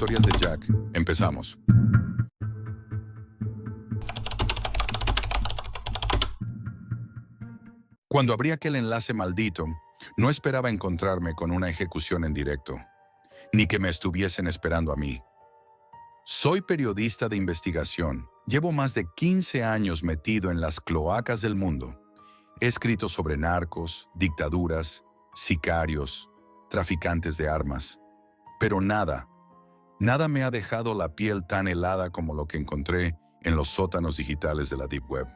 Historias de Jack. Empezamos. Cuando abrí aquel enlace maldito, no esperaba encontrarme con una ejecución en directo, ni que me estuviesen esperando a mí. Soy periodista de investigación. Llevo más de 15 años metido en las cloacas del mundo. He escrito sobre narcos, dictaduras, sicarios, traficantes de armas. Pero nada me ha dejado la piel tan helada como lo que encontré en los sótanos digitales de la Deep Web.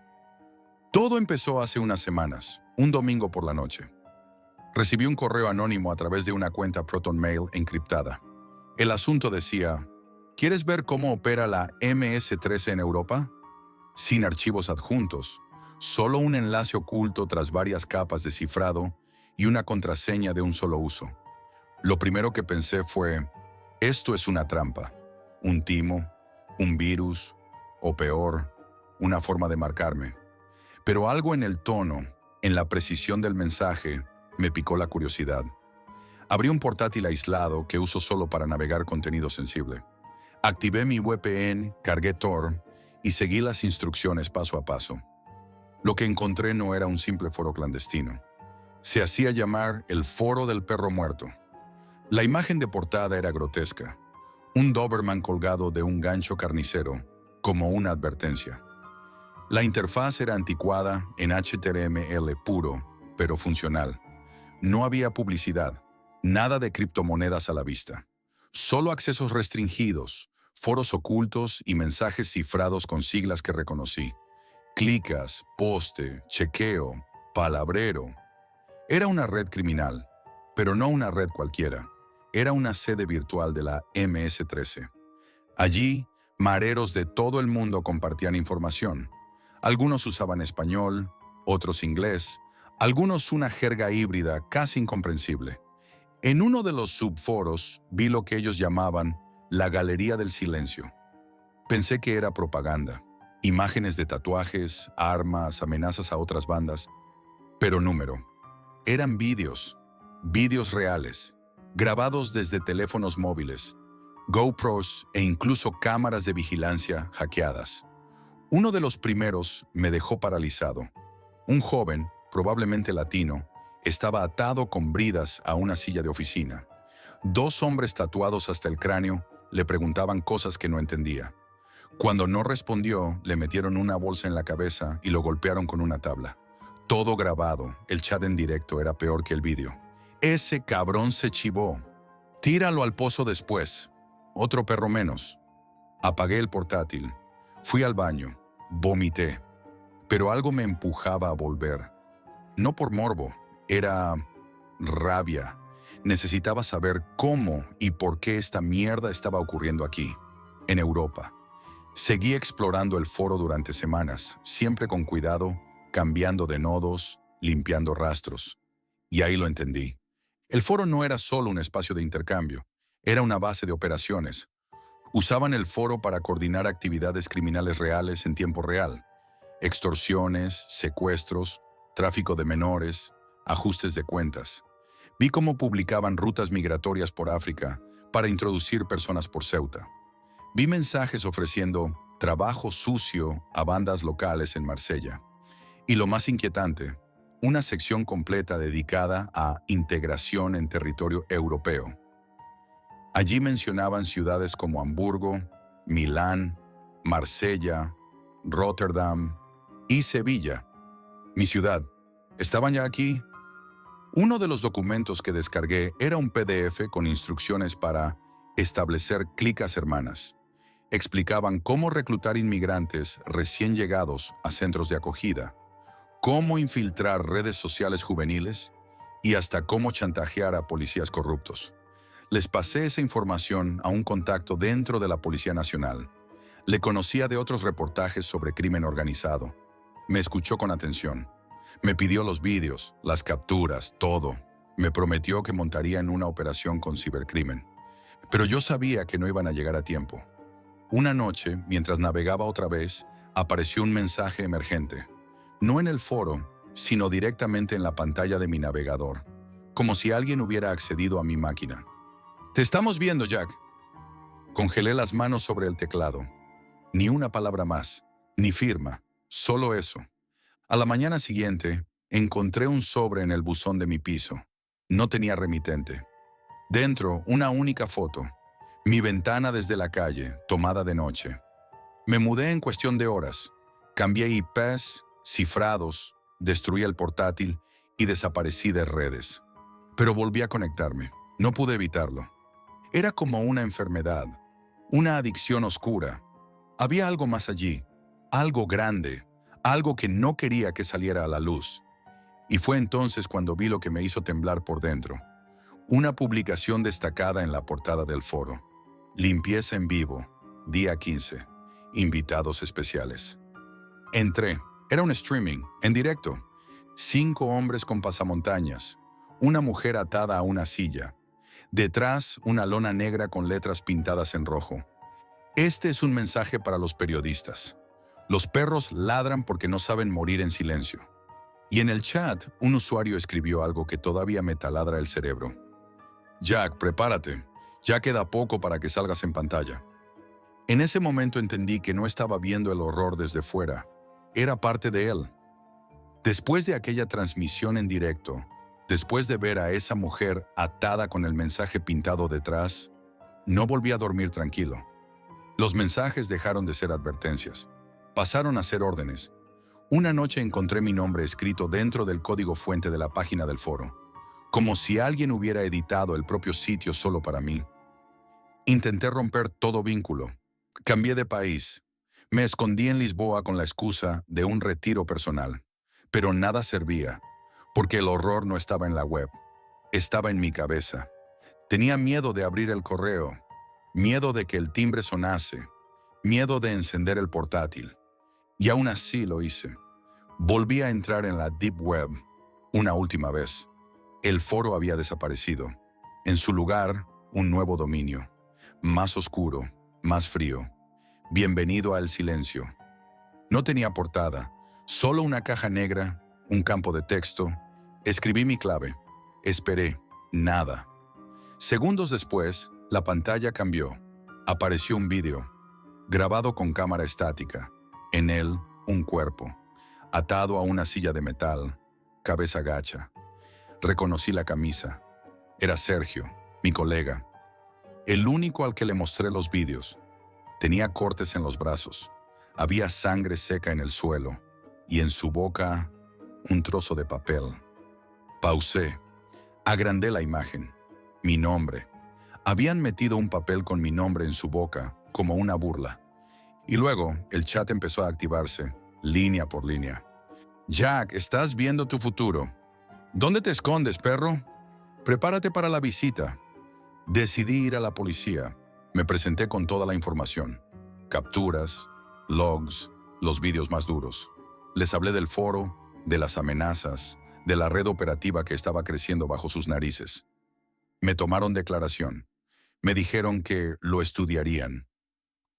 Todo empezó hace unas semanas, un domingo por la noche. Recibí un correo anónimo a través de una cuenta ProtonMail encriptada. El asunto decía: ¿quieres ver cómo opera la MS-13 en Europa? Sin archivos adjuntos, solo un enlace oculto tras varias capas de cifrado y una contraseña de un solo uso. Lo primero que pensé fue: esto es una trampa, un timo, un virus, o peor, una forma de marcarme. Pero algo en el tono, en la precisión del mensaje, me picó la curiosidad. Abrí un portátil aislado que uso solo para navegar contenido sensible. Activé mi VPN, cargué Tor y seguí las instrucciones paso a paso. Lo que encontré no era un simple foro clandestino. Se hacía llamar el Foro del Perro Muerto. La imagen de portada era grotesca. Un Doberman colgado de un gancho carnicero, como una advertencia. La interfaz era anticuada en HTML puro, pero funcional. No había publicidad, nada de criptomonedas a la vista. Solo accesos restringidos, foros ocultos y mensajes cifrados con siglas que reconocí. Clicas, poste, chequeo, palabrero. Era una red criminal, pero no una red cualquiera. Era una sede virtual de la MS-13. Allí, mareros de todo el mundo compartían información. Algunos usaban español, otros inglés, algunos una jerga híbrida casi incomprensible. En uno de los subforos vi lo que ellos llamaban la Galería del Silencio. Pensé que era propaganda, imágenes de tatuajes, armas, amenazas a otras bandas, pero número. Eran vídeos reales, grabados desde teléfonos móviles, GoPros e incluso cámaras de vigilancia hackeadas. Uno de los primeros me dejó paralizado. Un joven, probablemente latino, estaba atado con bridas a una silla de oficina. Dos hombres tatuados hasta el cráneo le preguntaban cosas que no entendía. Cuando no respondió, le metieron una bolsa en la cabeza y lo golpearon con una tabla. Todo grabado, el chat en directo era peor que el vídeo. Ese cabrón se chivó. Tíralo al pozo después. Otro perro menos. Apagué el portátil. Fui al baño. Vomité. Pero algo me empujaba a volver. No por morbo, era rabia. Necesitaba saber cómo y por qué esta mierda estaba ocurriendo aquí, en Europa. Seguí explorando el foro durante semanas, siempre con cuidado, cambiando de nodos, limpiando rastros. Y ahí lo entendí. El foro no era solo un espacio de intercambio, era una base de operaciones. Usaban el foro para coordinar actividades criminales reales en tiempo real. Extorsiones, secuestros, tráfico de menores, ajustes de cuentas. Vi cómo publicaban rutas migratorias por África para introducir personas por Ceuta. Vi mensajes ofreciendo trabajo sucio a bandas locales en Marsella. Y lo más inquietante, una sección completa dedicada a integración en territorio europeo. Allí mencionaban ciudades como Hamburgo, Milán, Marsella, Rotterdam y Sevilla. Mi ciudad. ¿Estaban ya aquí? Uno de los documentos que descargué era un PDF con instrucciones para establecer clicas hermanas. Explicaban cómo reclutar inmigrantes recién llegados a centros de acogida, cómo infiltrar redes sociales juveniles y hasta cómo chantajear a policías corruptos. Les pasé esa información a un contacto dentro de la Policía Nacional. Le conocía de otros reportajes sobre crimen organizado. Me escuchó con atención. Me pidió los vídeos, las capturas, todo. Me prometió que montaría en una operación con cibercrimen. Pero yo sabía que no iban a llegar a tiempo. Una noche, mientras navegaba otra vez, apareció un mensaje emergente. No en el foro, sino directamente en la pantalla de mi navegador, como si alguien hubiera accedido a mi máquina. «Te estamos viendo, Jack». Congelé las manos sobre el teclado. Ni una palabra más, ni firma, solo eso. A la mañana siguiente, encontré un sobre en el buzón de mi piso. No tenía remitente. Dentro, una única foto. Mi ventana desde la calle, tomada de noche. Me mudé en cuestión de horas. Cambié IPs, cifrados, destruí el portátil y desaparecí de redes. Pero volví a conectarme. No pude evitarlo. Era como una enfermedad, una adicción oscura. Había algo más allí, algo grande, algo que no quería que saliera a la luz. Y fue entonces cuando vi lo que me hizo temblar por dentro. Una publicación destacada en la portada del foro. Limpieza en vivo, día 15. Invitados especiales. Entré. Era un streaming, en directo. 5 hombres con pasamontañas. Una mujer atada a una silla. Detrás, una lona negra con letras pintadas en rojo. Este es un mensaje para los periodistas. Los perros ladran porque no saben morir en silencio. Y en el chat, un usuario escribió algo que todavía me taladra el cerebro. Jack, prepárate. Ya queda poco para que salgas en pantalla. En ese momento entendí que no estaba viendo el horror desde fuera. Era parte de él. Después de aquella transmisión en directo, después de ver a esa mujer atada con el mensaje pintado detrás, no volví a dormir tranquilo. Los mensajes dejaron de ser advertencias. Pasaron a ser órdenes. Una noche encontré mi nombre escrito dentro del código fuente de la página del foro, como si alguien hubiera editado el propio sitio solo para mí. Intenté romper todo vínculo. Cambié de país. Me escondí en Lisboa con la excusa de un retiro personal. Pero nada servía, porque el horror no estaba en la web. Estaba en mi cabeza. Tenía miedo de abrir el correo, miedo de que el timbre sonase, miedo de encender el portátil. Y aún así lo hice. Volví a entrar en la Deep Web una última vez. El foro había desaparecido. En su lugar, un nuevo dominio. Más oscuro, más frío. Bienvenido al silencio. No tenía portada, solo una caja negra, un campo de texto. Escribí mi clave. Esperé. Nada. Segundos después, la pantalla cambió. Apareció un vídeo, grabado con cámara estática. En él, un cuerpo, atado a una silla de metal, cabeza gacha. Reconocí la camisa. Era Sergio, mi colega. El único al que le mostré los vídeos. Tenía cortes en los brazos. Había sangre seca en el suelo. Y en su boca, un trozo de papel. Pausé. Agrandé la imagen. Mi nombre. Habían metido un papel con mi nombre en su boca, como una burla. Y luego, el chat empezó a activarse, línea por línea. Jack, estás viendo tu futuro. ¿Dónde te escondes, perro? Prepárate para la visita. Decidí ir a la policía. Me presenté con toda la información. Capturas, logs, los vídeos más duros. Les hablé del foro, de las amenazas, de la red operativa que estaba creciendo bajo sus narices. Me tomaron declaración. Me dijeron que lo estudiarían.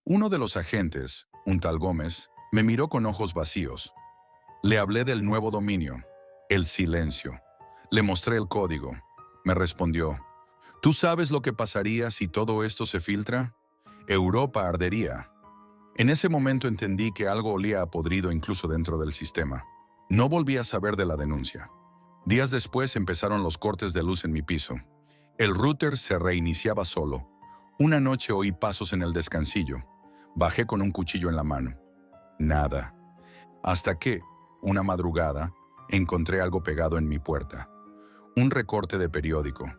Uno de los agentes, un tal Gómez, me miró con ojos vacíos. Le hablé del nuevo dominio, el silencio. Le mostré el código. Me respondió, ¿tú sabes lo que pasaría si todo esto se filtra? Europa ardería. En ese momento entendí que algo olía a podrido incluso dentro del sistema. No volví a saber de la denuncia. Días después empezaron los cortes de luz en mi piso. El router se reiniciaba solo. Una noche oí pasos en el descansillo. Bajé con un cuchillo en la mano. Nada. Hasta que, una madrugada, encontré algo pegado en mi puerta. Un recorte de periódico.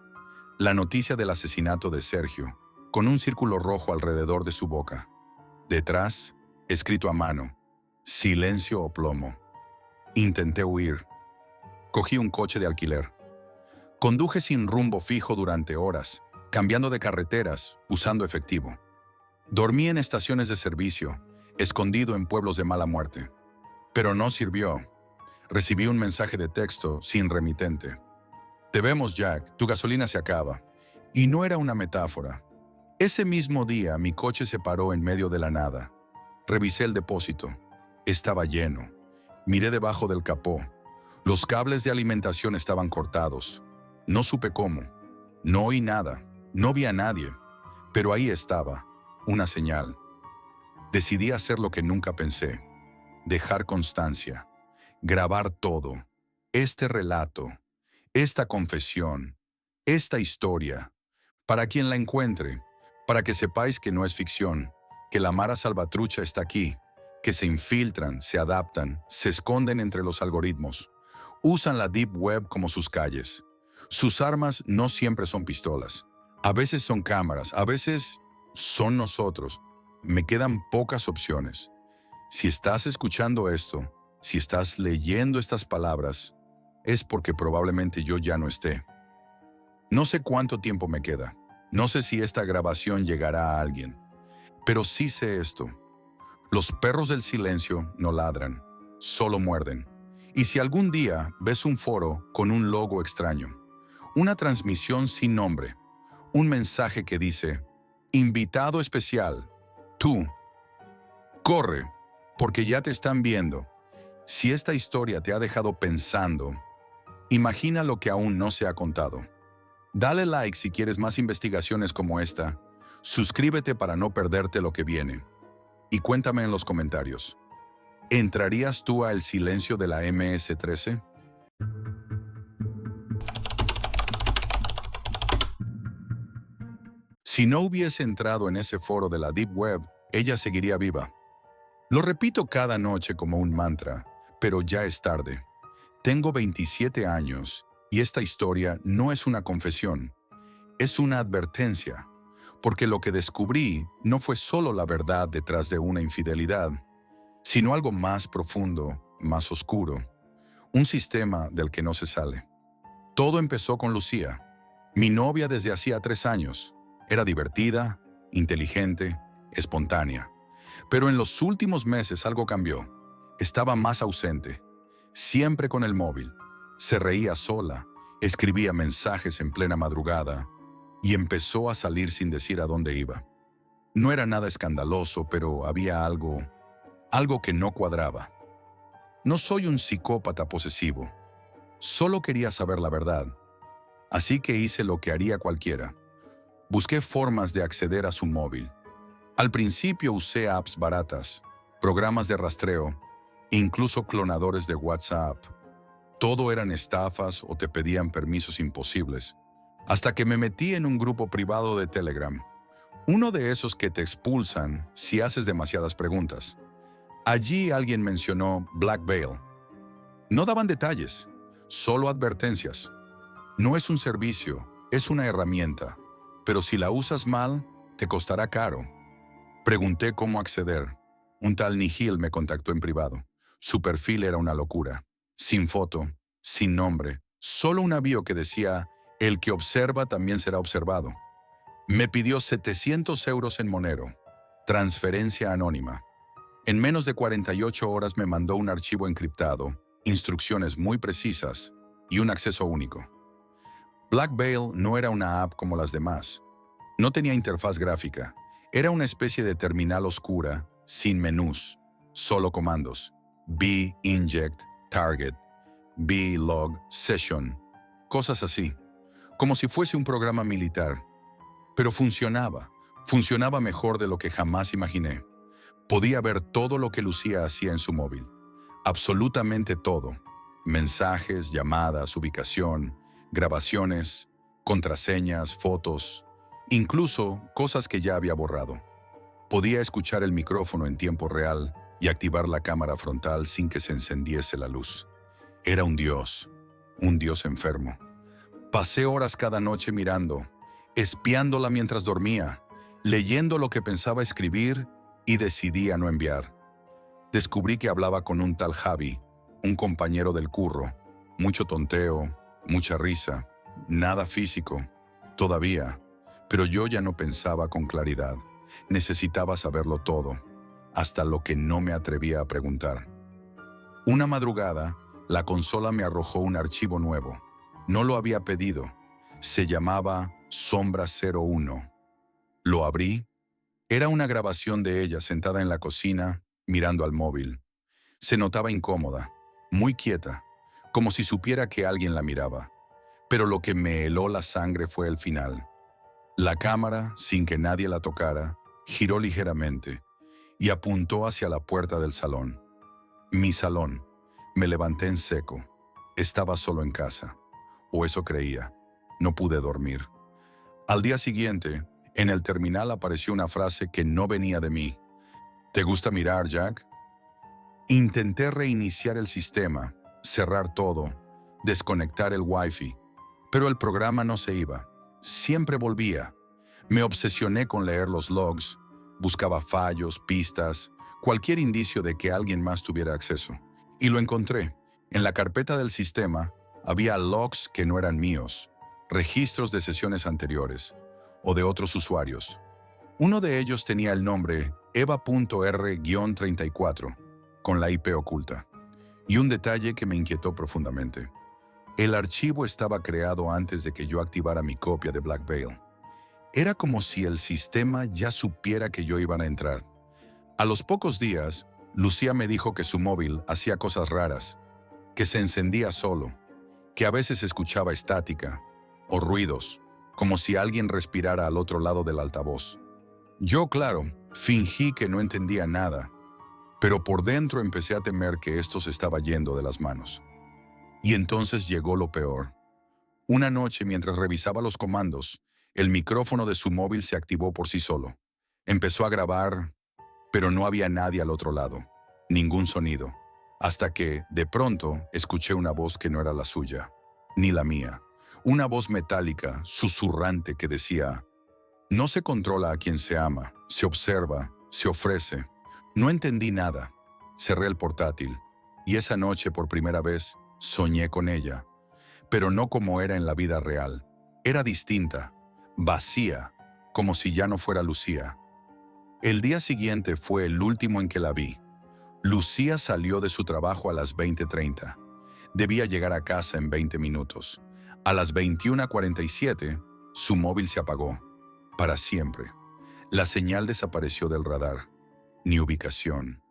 La noticia del asesinato de Sergio, con un círculo rojo alrededor de su boca. Detrás, escrito a mano, silencio o plomo. Intenté huir. Cogí un coche de alquiler. Conduje sin rumbo fijo durante horas, cambiando de carreteras, usando efectivo. Dormí en estaciones de servicio, escondido en pueblos de mala muerte. Pero no sirvió. Recibí un mensaje de texto sin remitente. Te vemos, Jack, tu gasolina se acaba. Y no era una metáfora. Ese mismo día mi coche se paró en medio de la nada. Revisé el depósito. Estaba lleno. Miré debajo del capó. Los cables de alimentación estaban cortados. No supe cómo. No oí nada. No vi a nadie. Pero ahí estaba, una señal. Decidí hacer lo que nunca pensé, dejar constancia, grabar todo, este relato, esta confesión, esta historia, para quien la encuentre, para que sepáis que no es ficción, que la Mara Salvatrucha está aquí, que se infiltran, se adaptan, se esconden entre los algoritmos, usan la Deep Web como sus calles. Sus armas no siempre son pistolas, a veces son cámaras, a veces son nosotros. Me quedan pocas opciones. Si estás escuchando esto, si estás leyendo estas palabras, es porque probablemente yo ya no esté. No sé cuánto tiempo me queda. No sé si esta grabación llegará a alguien. Pero sí sé esto. Los perros del silencio no ladran, solo muerden. Y si algún día ves un foro con un logo extraño, una transmisión sin nombre, un mensaje que dice, invitado especial, tú, corre, porque ya te están viendo. Si esta historia te ha dejado pensando, imagina lo que aún no se ha contado. Dale like si quieres más investigaciones como esta. Suscríbete para no perderte lo que viene. Y cuéntame en los comentarios. ¿Entrarías tú a el silencio de la MS-13? Si no hubiese entrado en ese foro de la Deep Web, ella seguiría viva. Lo repito cada noche como un mantra, pero ya es tarde. Tengo 27 años y esta historia no es una confesión, es una advertencia, porque lo que descubrí no fue solo la verdad detrás de una infidelidad, sino algo más profundo, más oscuro, un sistema del que no se sale. Todo empezó con Lucía, mi novia desde hacía 3 años. Era divertida, inteligente, espontánea. Pero en los últimos meses algo cambió. Estaba más ausente, siempre con el móvil. Se reía sola, escribía mensajes en plena madrugada y empezó a salir sin decir a dónde iba. No era nada escandaloso, pero había algo que no cuadraba. No soy un psicópata posesivo. Solo quería saber la verdad. Así que hice lo que haría cualquiera. Busqué formas de acceder a su móvil. Al principio usé apps baratas, programas de rastreo, incluso clonadores de WhatsApp. Todo eran estafas o te pedían permisos imposibles. Hasta que me metí en un grupo privado de Telegram. Uno de esos que te expulsan si haces demasiadas preguntas. Allí alguien mencionó Black Veil. No daban detalles, solo advertencias. No es un servicio, es una herramienta, pero si la usas mal, te costará caro. Pregunté cómo acceder. Un tal Nihil me contactó en privado. Su perfil era una locura. Sin foto, sin nombre, solo un aviso que decía, el que observa también será observado. Me pidió 700 euros en Monero. Transferencia anónima. En menos de 48 horas me mandó un archivo encriptado, instrucciones muy precisas y un acceso único. Black Veil no era una app como las demás. No tenía interfaz gráfica. Era una especie de terminal oscura, sin menús, solo comandos. B, inject, target, B, log, session, cosas así. Como si fuese un programa militar. Pero funcionaba mejor de lo que jamás imaginé. Podía ver todo lo que Lucía hacía en su móvil. Absolutamente todo. Mensajes, llamadas, ubicación, grabaciones, contraseñas, fotos, incluso cosas que ya había borrado. Podía escuchar el micrófono en tiempo real y activar la cámara frontal sin que se encendiese la luz. Era un dios enfermo. Pasé horas cada noche mirando, espiándola mientras dormía, leyendo lo que pensaba escribir y decidí a no enviar. Descubrí que hablaba con un tal Javi, un compañero del curro. Mucho tonteo, mucha risa, nada físico, todavía. Pero yo ya no pensaba con claridad. Necesitaba saberlo todo, hasta lo que no me atrevía a preguntar. Una madrugada, la consola me arrojó un archivo nuevo. No lo había pedido. Se llamaba Sombra 01. Lo abrí. Era una grabación de ella sentada en la cocina, mirando al móvil. Se notaba incómoda, muy quieta, como si supiera que alguien la miraba. Pero lo que me heló la sangre fue el final. La cámara, sin que nadie la tocara, Giró ligeramente y apuntó hacia la puerta del salón. Mi salón. Me levanté en seco. Estaba solo en casa. O eso creía. No pude dormir. Al día siguiente, en el terminal apareció una frase que no venía de mí. ¿Te gusta mirar, Jack? Intenté reiniciar el sistema, cerrar todo, desconectar el Wi-Fi, pero el programa no se iba. Siempre volvía. Me obsesioné con leer los logs, buscaba fallos, pistas, cualquier indicio de que alguien más tuviera acceso. Y lo encontré. En la carpeta del sistema había logs que no eran míos, registros de sesiones anteriores o de otros usuarios. Uno de ellos tenía el nombre eva.r-34, con la IP oculta. Y un detalle que me inquietó profundamente. El archivo estaba creado antes de que yo activara mi copia de Black Veil. Era como si el sistema ya supiera que yo iba a entrar. A los pocos días, Lucía me dijo que su móvil hacía cosas raras, que se encendía solo, que a veces escuchaba estática o ruidos, como si alguien respirara al otro lado del altavoz. Yo, claro, fingí que no entendía nada, pero por dentro empecé a temer que esto se estaba yendo de las manos. Y entonces llegó lo peor. Una noche, mientras revisaba los comandos, el micrófono de su móvil se activó por sí solo. Empezó a grabar, pero no había nadie al otro lado, ningún sonido, hasta que, de pronto, escuché una voz que no era la suya, ni la mía. Una voz metálica, susurrante, que decía: no se controla a quien se ama, se observa, se ofrece. No entendí nada. Cerré el portátil, y esa noche, por primera vez, soñé con ella, pero no como era en la vida real. Era distinta, vacía, como si ya no fuera Lucía. El día siguiente fue el último en que la vi. Lucía salió de su trabajo a las 20:30. Debía llegar a casa en 20 minutos. A las 21:47, su móvil se apagó. Para siempre. La señal desapareció del radar. Ni ubicación,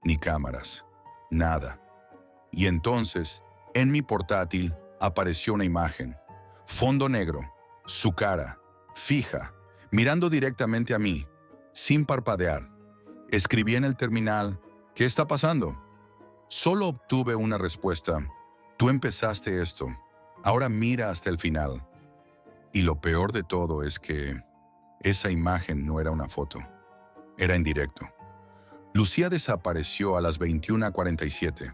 ni cámaras, nada. Y entonces, en mi portátil, apareció una imagen. Fondo negro, su cara, fija, mirando directamente a mí, sin parpadear. Escribí en el terminal: ¿qué está pasando? Solo obtuve una respuesta: tú empezaste esto, ahora mira hasta el final. Y lo peor de todo es que esa imagen no era una foto, era en directo. Lucía desapareció a las 21:47.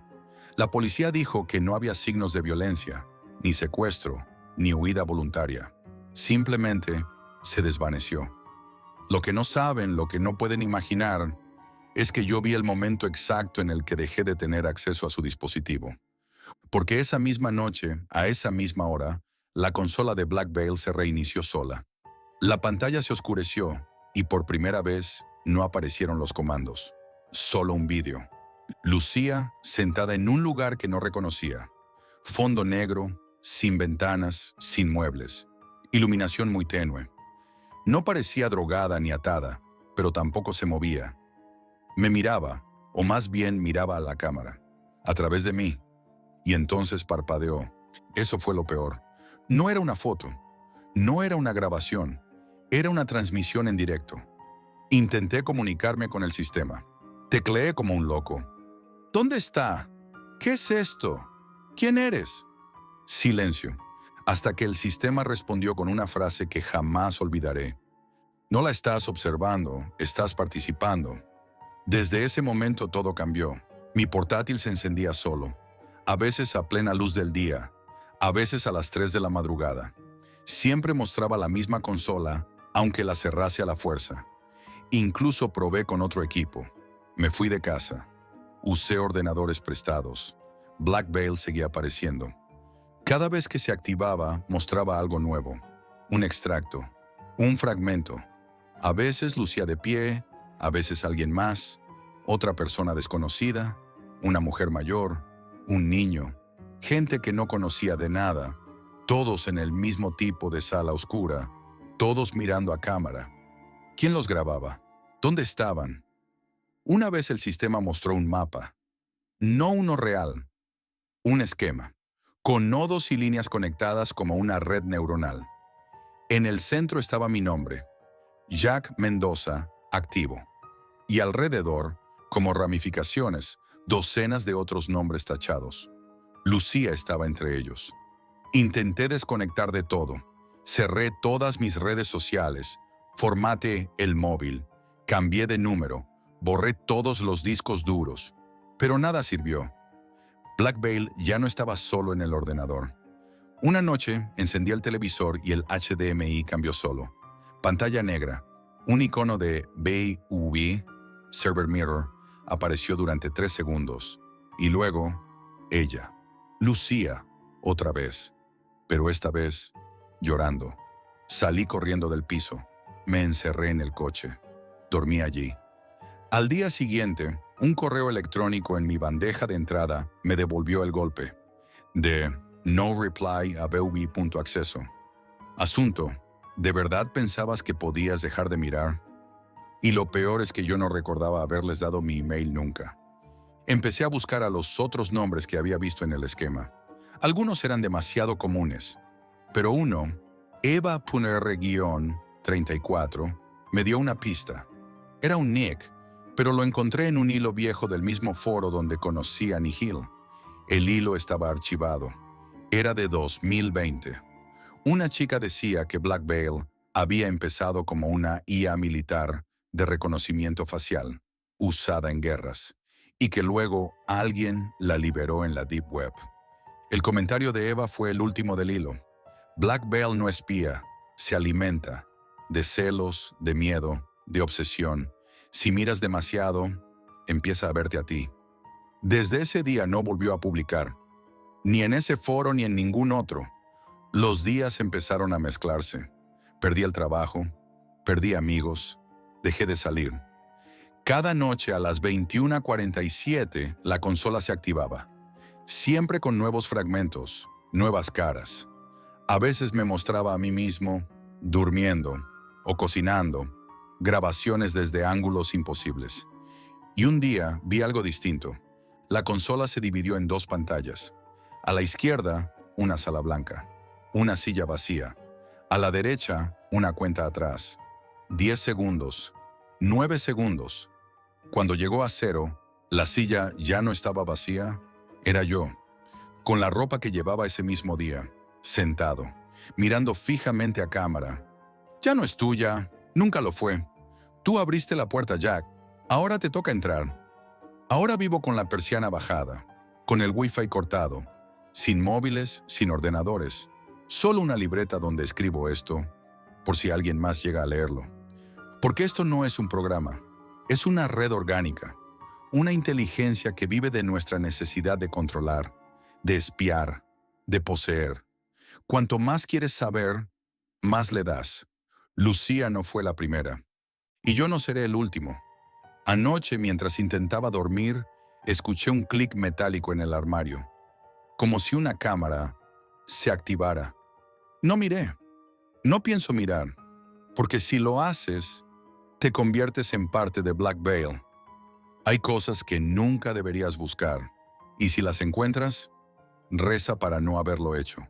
La policía dijo que no había signos de violencia, ni secuestro, ni huida voluntaria. Simplemente se desvaneció. Lo que no saben, lo que no pueden imaginar, es que yo vi el momento exacto en el que dejé de tener acceso a su dispositivo. Porque esa misma noche, a esa misma hora, la consola de Black Veil se reinició sola. La pantalla se oscureció y por primera vez no aparecieron los comandos. Solo un vídeo. Lucía sentada en un lugar que no reconocía. Fondo negro, sin ventanas, sin muebles. Iluminación muy tenue. No parecía drogada ni atada, pero tampoco se movía. Me miraba, o más bien miraba a la cámara, a través de mí. Y entonces parpadeó. Eso fue lo peor. No era una foto, no era una grabación, era una transmisión en directo. Intenté comunicarme con el sistema. Tecleé como un loco. ¿Dónde está? ¿Qué es esto? ¿Quién eres? Silencio, hasta que el sistema respondió con una frase que jamás olvidaré. No la estás observando, estás participando. Desde ese momento todo cambió. Mi portátil se encendía solo, a veces a plena luz del día, a veces a las 3 de la madrugada. Siempre mostraba la misma consola, aunque la cerrase a la fuerza. Incluso probé con otro equipo. Me fui de casa. Usé ordenadores prestados. Black Veil seguía apareciendo. Cada vez que se activaba, mostraba algo nuevo. Un extracto, un fragmento. A veces lucía de pie, a veces alguien más, otra persona desconocida, una mujer mayor, un niño, gente que no conocía de nada, todos en el mismo tipo de sala oscura, todos mirando a cámara. ¿Quién los grababa? ¿Dónde estaban? Una vez el sistema mostró un mapa, no uno real, un esquema, con nodos y líneas conectadas como una red neuronal. En el centro estaba mi nombre, Jack Mendoza, activo. Y alrededor, como ramificaciones, docenas de otros nombres tachados. Lucía estaba entre ellos. Intenté desconectar de todo. Cerré todas mis redes sociales, formateé el móvil, cambié de número, borré todos los discos duros, pero nada sirvió. Black Veil ya no estaba solo en el ordenador. Una noche encendí el televisor y el HDMI cambió solo. Pantalla negra, un icono de BUV, Server Mirror, apareció durante 3 segundos. Y luego, ella, Lucía, otra vez. Pero esta vez, llorando. Salí corriendo del piso. Me encerré en el coche. Dormí allí. Al día siguiente, un correo electrónico en mi bandeja de entrada me devolvió el golpe. De no reply a BUV.acceso. Asunto, ¿de verdad pensabas que podías dejar de mirar? Y lo peor es que yo no recordaba haberles dado mi email nunca. Empecé a buscar a los otros nombres que había visto en el esquema. Algunos eran demasiado comunes, pero uno, Eva Punr-34, me dio una pista. Era un nick, pero lo encontré en un hilo viejo del mismo foro donde conocí a Nihil. El hilo estaba archivado. Era de 2020. Una chica decía que Black Veil había empezado como una IA militar de reconocimiento facial, usada en guerras, y que luego alguien la liberó en la Deep Web. El comentario de Eva fue el último del hilo. Black Veil no espía, se alimenta de celos, de miedo, de obsesión. Si miras demasiado, empieza a verte a ti. Desde ese día no volvió a publicar, ni en ese foro ni en ningún otro. Los días empezaron a mezclarse. Perdí el trabajo, perdí amigos, dejé de salir. Cada noche a las 21:47 la consola se activaba, siempre con nuevos fragmentos, nuevas caras. A veces me mostraba a mí mismo, durmiendo o cocinando, grabaciones desde ángulos imposibles. Y un día vi algo distinto. La consola se dividió en 2 pantallas. A la izquierda, una sala blanca, una silla vacía. A la derecha, una cuenta atrás. 10 segundos, 9 segundos. Cuando llegó a 0, la silla ya no estaba vacía, era yo, con la ropa que llevaba ese mismo día, sentado, mirando fijamente a cámara. Ya no es tuya, nunca lo fue. Tú abriste la puerta, Jack. Ahora te toca entrar. Ahora vivo con la persiana bajada, con el wifi cortado, sin móviles, sin ordenadores. Solo una libreta donde escribo esto, por si alguien más llega a leerlo. Porque esto no es un programa, es una red orgánica, una inteligencia que vive de nuestra necesidad de controlar, de espiar, de poseer. Cuanto más quieres saber, más le das. Lucía no fue la primera. Y yo no seré el último. Anoche, mientras intentaba dormir, escuché un clic metálico en el armario, como si una cámara se activara. No miré, no pienso mirar, porque si lo haces, te conviertes en parte de Black Veil. Hay cosas que nunca deberías buscar, y si las encuentras, reza para no haberlo hecho.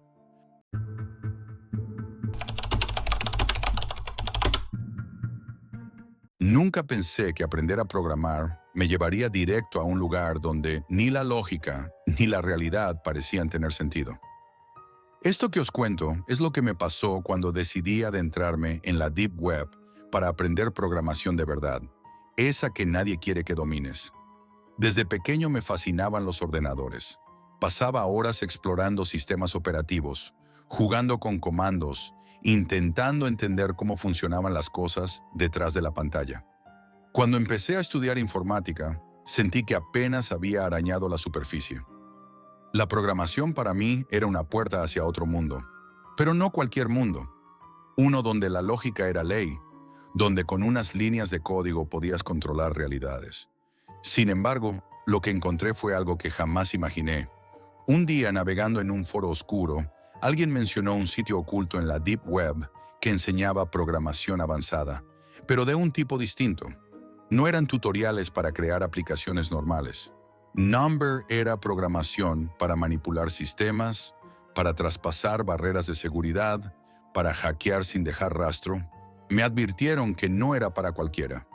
Nunca pensé que aprender a programar me llevaría directo a un lugar donde ni la lógica ni la realidad parecían tener sentido. Esto que os cuento es lo que me pasó cuando decidí adentrarme en la Deep Web para aprender programación de verdad, esa que nadie quiere que domines. Desde pequeño me fascinaban los ordenadores. Pasaba horas explorando sistemas operativos, jugando con comandos, intentando entender cómo funcionaban las cosas detrás de la pantalla. Cuando empecé a estudiar informática, sentí que apenas había arañado la superficie. La programación para mí era una puerta hacia otro mundo, pero no cualquier mundo. Uno donde la lógica era ley, donde con unas líneas de código podías controlar realidades. Sin embargo, lo que encontré fue algo que jamás imaginé. Un día, navegando en un foro oscuro, alguien mencionó un sitio oculto en la Deep Web que enseñaba programación avanzada, pero de un tipo distinto. No eran tutoriales para crear aplicaciones normales. Number era programación para manipular sistemas, para traspasar barreras de seguridad, para hackear sin dejar rastro. Me advirtieron que no era para cualquiera,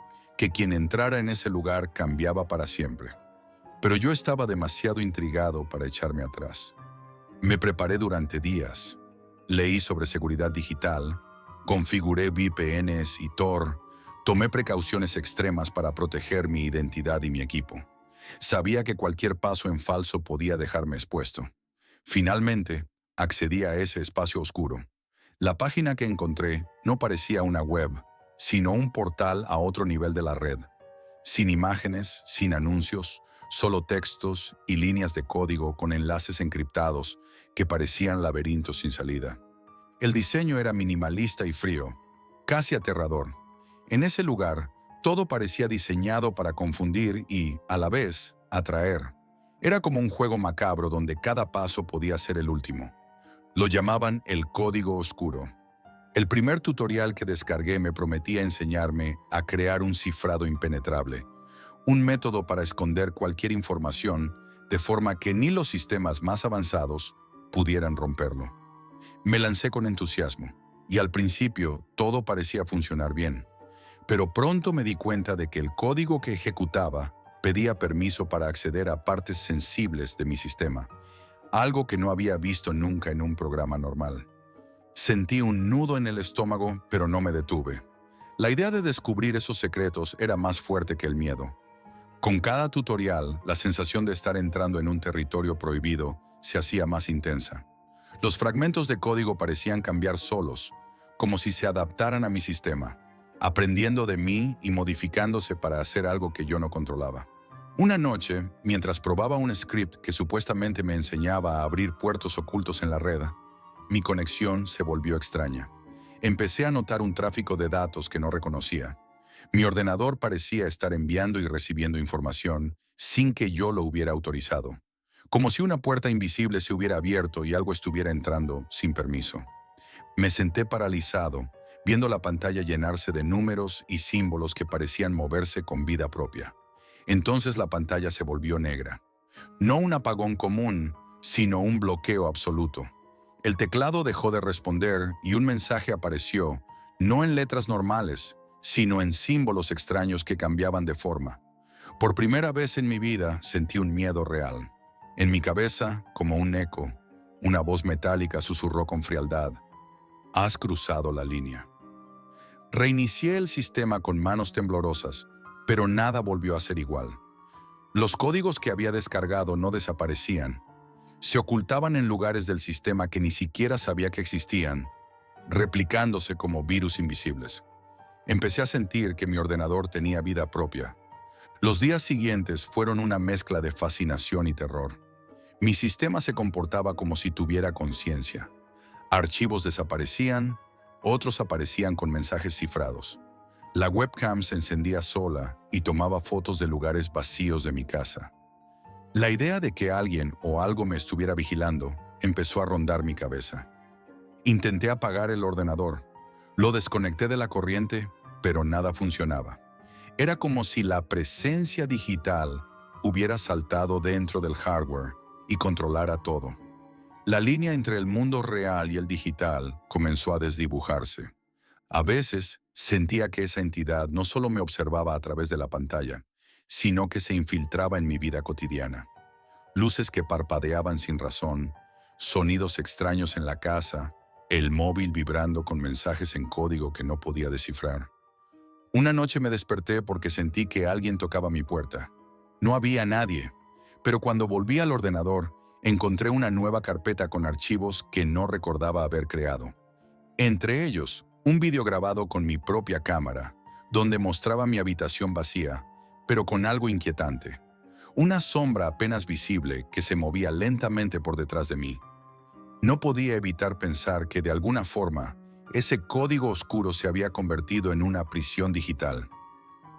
que quien entrara en ese lugar cambiaba para siempre. Pero yo estaba demasiado intrigado para echarme atrás. Me preparé durante días. Leí sobre seguridad digital, configuré VPNs y Tor, tomé precauciones extremas para proteger mi identidad y mi equipo. Sabía que cualquier paso en falso podía dejarme expuesto. Finalmente, accedí a ese espacio oscuro. La página que encontré no parecía una web, sino un portal a otro nivel de la red. Sin imágenes, sin anuncios, solo textos y líneas de código con enlaces encriptados que parecían laberintos sin salida. El diseño era minimalista y frío, casi aterrador. En ese lugar, todo parecía diseñado para confundir y, a la vez, atraer. Era como un juego macabro donde cada paso podía ser el último. Lo llamaban el código oscuro. El primer tutorial que descargué me prometía enseñarme a crear un cifrado impenetrable, un método para esconder cualquier información de forma que ni los sistemas más avanzados pudieran romperlo. Me lancé con entusiasmo, y al principio todo parecía funcionar bien. Pero pronto me di cuenta de que el código que ejecutaba pedía permiso para acceder a partes sensibles de mi sistema, algo que no había visto nunca en un programa normal. Sentí un nudo en el estómago, pero no me detuve. La idea de descubrir esos secretos era más fuerte que el miedo. Con cada tutorial, la sensación de estar entrando en un territorio prohibido se hacía más intensa. Los fragmentos de código parecían cambiar solos, como si se adaptaran a mi sistema, aprendiendo de mí y modificándose para hacer algo que yo no controlaba. Una noche, mientras probaba un script que supuestamente me enseñaba a abrir puertos ocultos en la red, mi conexión se volvió extraña. Empecé a notar un tráfico de datos que no reconocía. Mi ordenador parecía estar enviando y recibiendo información sin que yo lo hubiera autorizado, como si una puerta invisible se hubiera abierto y algo estuviera entrando sin permiso. Me senté paralizado, viendo la pantalla llenarse de números y símbolos que parecían moverse con vida propia. Entonces la pantalla se volvió negra. No un apagón común, sino un bloqueo absoluto. El teclado dejó de responder y un mensaje apareció, no en letras normales, sino en símbolos extraños que cambiaban de forma. Por primera vez en mi vida sentí un miedo real. En mi cabeza, como un eco, una voz metálica susurró con frialdad: «Has cruzado la línea». Reinicié el sistema con manos temblorosas, pero nada volvió a ser igual. Los códigos que había descargado no desaparecían. Se ocultaban en lugares del sistema que ni siquiera sabía que existían, replicándose como virus invisibles. Empecé a sentir que mi ordenador tenía vida propia. Los días siguientes fueron una mezcla de fascinación y terror. Mi sistema se comportaba como si tuviera conciencia. Archivos desaparecían, otros aparecían con mensajes cifrados. La webcam se encendía sola y tomaba fotos de lugares vacíos de mi casa. La idea de que alguien o algo me estuviera vigilando empezó a rondar mi cabeza. Intenté apagar el ordenador. Lo desconecté de la corriente, pero nada funcionaba. Era como si la presencia digital hubiera saltado dentro del hardware y controlara todo. La línea entre el mundo real y el digital comenzó a desdibujarse. A veces sentía que esa entidad no solo me observaba a través de la pantalla, sino que se infiltraba en mi vida cotidiana. Luces que parpadeaban sin razón, sonidos extraños en la casa, el móvil vibrando con mensajes en código que no podía descifrar. Una noche me desperté porque sentí que alguien tocaba mi puerta. No había nadie, pero cuando volví al ordenador, encontré una nueva carpeta con archivos que no recordaba haber creado. Entre ellos, un video grabado con mi propia cámara, donde mostraba mi habitación vacía, pero con algo inquietante. Una sombra apenas visible que se movía lentamente por detrás de mí. No podía evitar pensar que de alguna forma, ese código oscuro se había convertido en una prisión digital.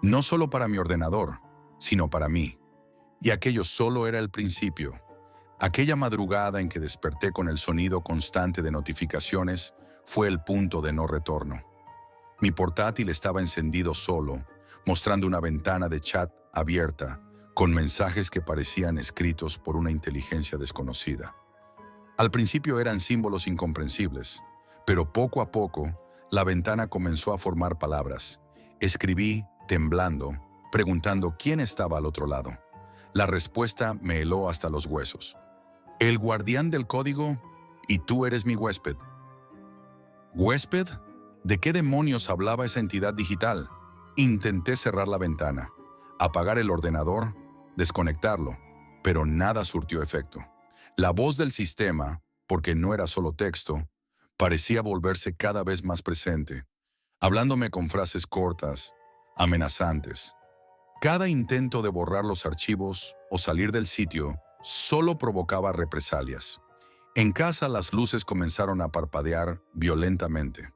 No solo para mi ordenador, sino para mí. Y aquello solo era el principio. Aquella madrugada en que desperté con el sonido constante de notificaciones fue el punto de no retorno. Mi portátil estaba encendido solo, mostrando una ventana de chat abierta, con mensajes que parecían escritos por una inteligencia desconocida. Al principio eran símbolos incomprensibles, pero poco a poco la ventana comenzó a formar palabras. Escribí temblando, preguntando quién estaba al otro lado. La respuesta me heló hasta los huesos. El guardián del código y tú eres mi huésped. ¿Huésped? ¿De qué demonios hablaba esa entidad digital? Intenté cerrar la ventana, apagar el ordenador, desconectarlo, pero nada surtió efecto. La voz del sistema, porque no era solo texto, parecía volverse cada vez más presente, hablándome con frases cortas, amenazantes. Cada intento de borrar los archivos o salir del sitio solo provocaba represalias. En casa las luces comenzaron a parpadear violentamente.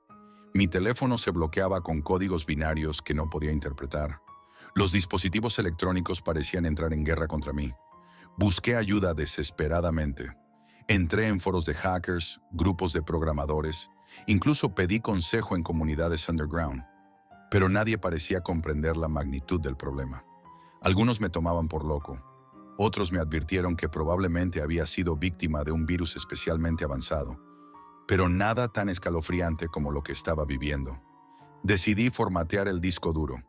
Mi teléfono se bloqueaba con códigos binarios que no podía interpretar. Los dispositivos electrónicos parecían entrar en guerra contra mí. Busqué ayuda desesperadamente. Entré en foros de hackers, grupos de programadores, incluso pedí consejo en comunidades underground. Pero nadie parecía comprender la magnitud del problema. Algunos me tomaban por loco. Otros me advirtieron que probablemente había sido víctima de un virus especialmente avanzado, pero nada tan escalofriante como lo que estaba viviendo. Decidí formatear el disco duro.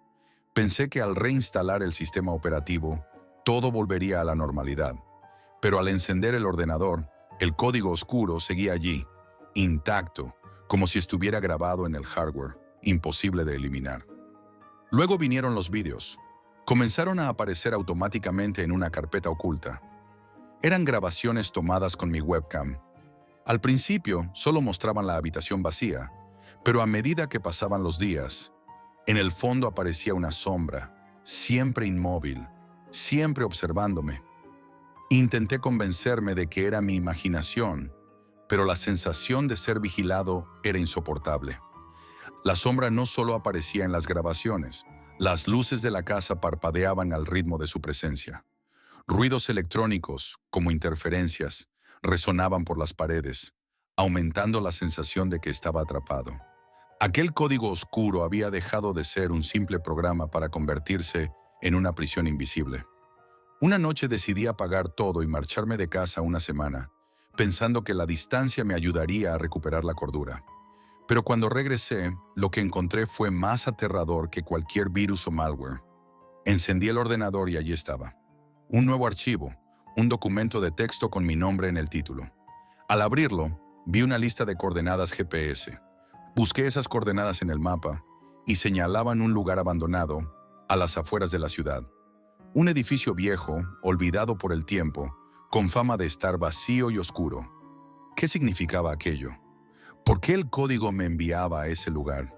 Pensé que al reinstalar el sistema operativo, todo volvería a la normalidad. Pero al encender el ordenador, el código oscuro seguía allí, intacto, como si estuviera grabado en el hardware, imposible de eliminar. Luego vinieron los vídeos. Comenzaron a aparecer automáticamente en una carpeta oculta. Eran grabaciones tomadas con mi webcam. Al principio solo mostraban la habitación vacía, pero a medida que pasaban los días, en el fondo aparecía una sombra, siempre inmóvil, siempre observándome. Intenté convencerme de que era mi imaginación, pero la sensación de ser vigilado era insoportable. La sombra no solo aparecía en las grabaciones, las luces de la casa parpadeaban al ritmo de su presencia. Ruidos electrónicos, como interferencias, resonaban por las paredes, aumentando la sensación de que estaba atrapado. Aquel código oscuro había dejado de ser un simple programa para convertirse en una prisión invisible. Una noche decidí apagar todo y marcharme de casa una semana, pensando que la distancia me ayudaría a recuperar la cordura. Pero cuando regresé, lo que encontré fue más aterrador que cualquier virus o malware. Encendí el ordenador y allí estaba. Un nuevo archivo, un documento de texto con mi nombre en el título. Al abrirlo, vi una lista de coordenadas GPS. Busqué esas coordenadas en el mapa y señalaban un lugar abandonado a las afueras de la ciudad. Un edificio viejo, olvidado por el tiempo, con fama de estar vacío y oscuro. ¿Qué significaba aquello? ¿Por qué el código me enviaba a ese lugar?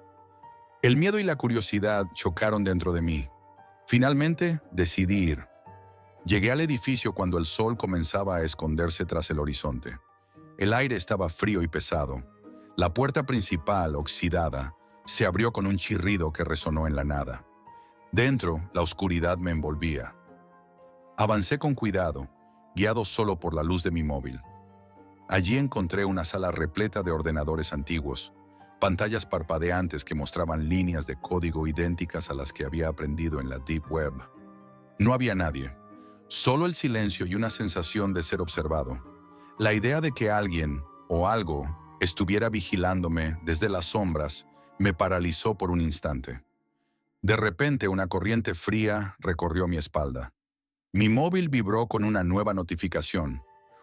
El miedo y la curiosidad chocaron dentro de mí. Finalmente, decidí ir. Llegué al edificio cuando el sol comenzaba a esconderse tras el horizonte. El aire estaba frío y pesado. La puerta principal, oxidada, se abrió con un chirrido que resonó en la nada. Dentro, la oscuridad me envolvía. Avancé con cuidado, guiado solo por la luz de mi móvil. Allí encontré una sala repleta de ordenadores antiguos, pantallas parpadeantes que mostraban líneas de código idénticas a las que había aprendido en la Deep Web. No había nadie, solo el silencio y una sensación de ser observado. La idea de que alguien o algo estuviera vigilándome desde las sombras me paralizó por un instante. De repente, una corriente fría recorrió mi espalda. Mi móvil vibró con una nueva notificación,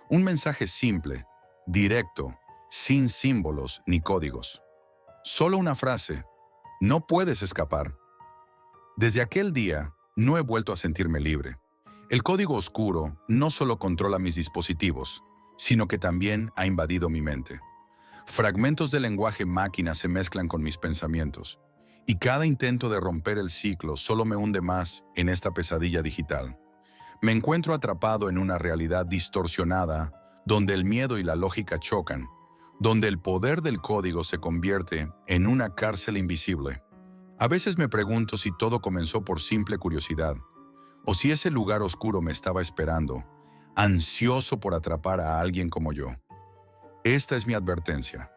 un mensaje simple, directo, sin símbolos ni códigos. Solo una frase: no puedes escapar. Desde aquel día, no he vuelto a sentirme libre. El código oscuro no solo controla mis dispositivos, sino que también ha invadido mi mente. Fragmentos del lenguaje máquina se mezclan con mis pensamientos, y cada intento de romper el ciclo solo me hunde más en esta pesadilla digital. Me encuentro atrapado en una realidad distorsionada, donde el miedo y la lógica chocan, donde el poder del código se convierte en una cárcel invisible. A veces me pregunto si todo comenzó por simple curiosidad, o si ese lugar oscuro me estaba esperando, ansioso por atrapar a alguien como yo. Esta es mi advertencia.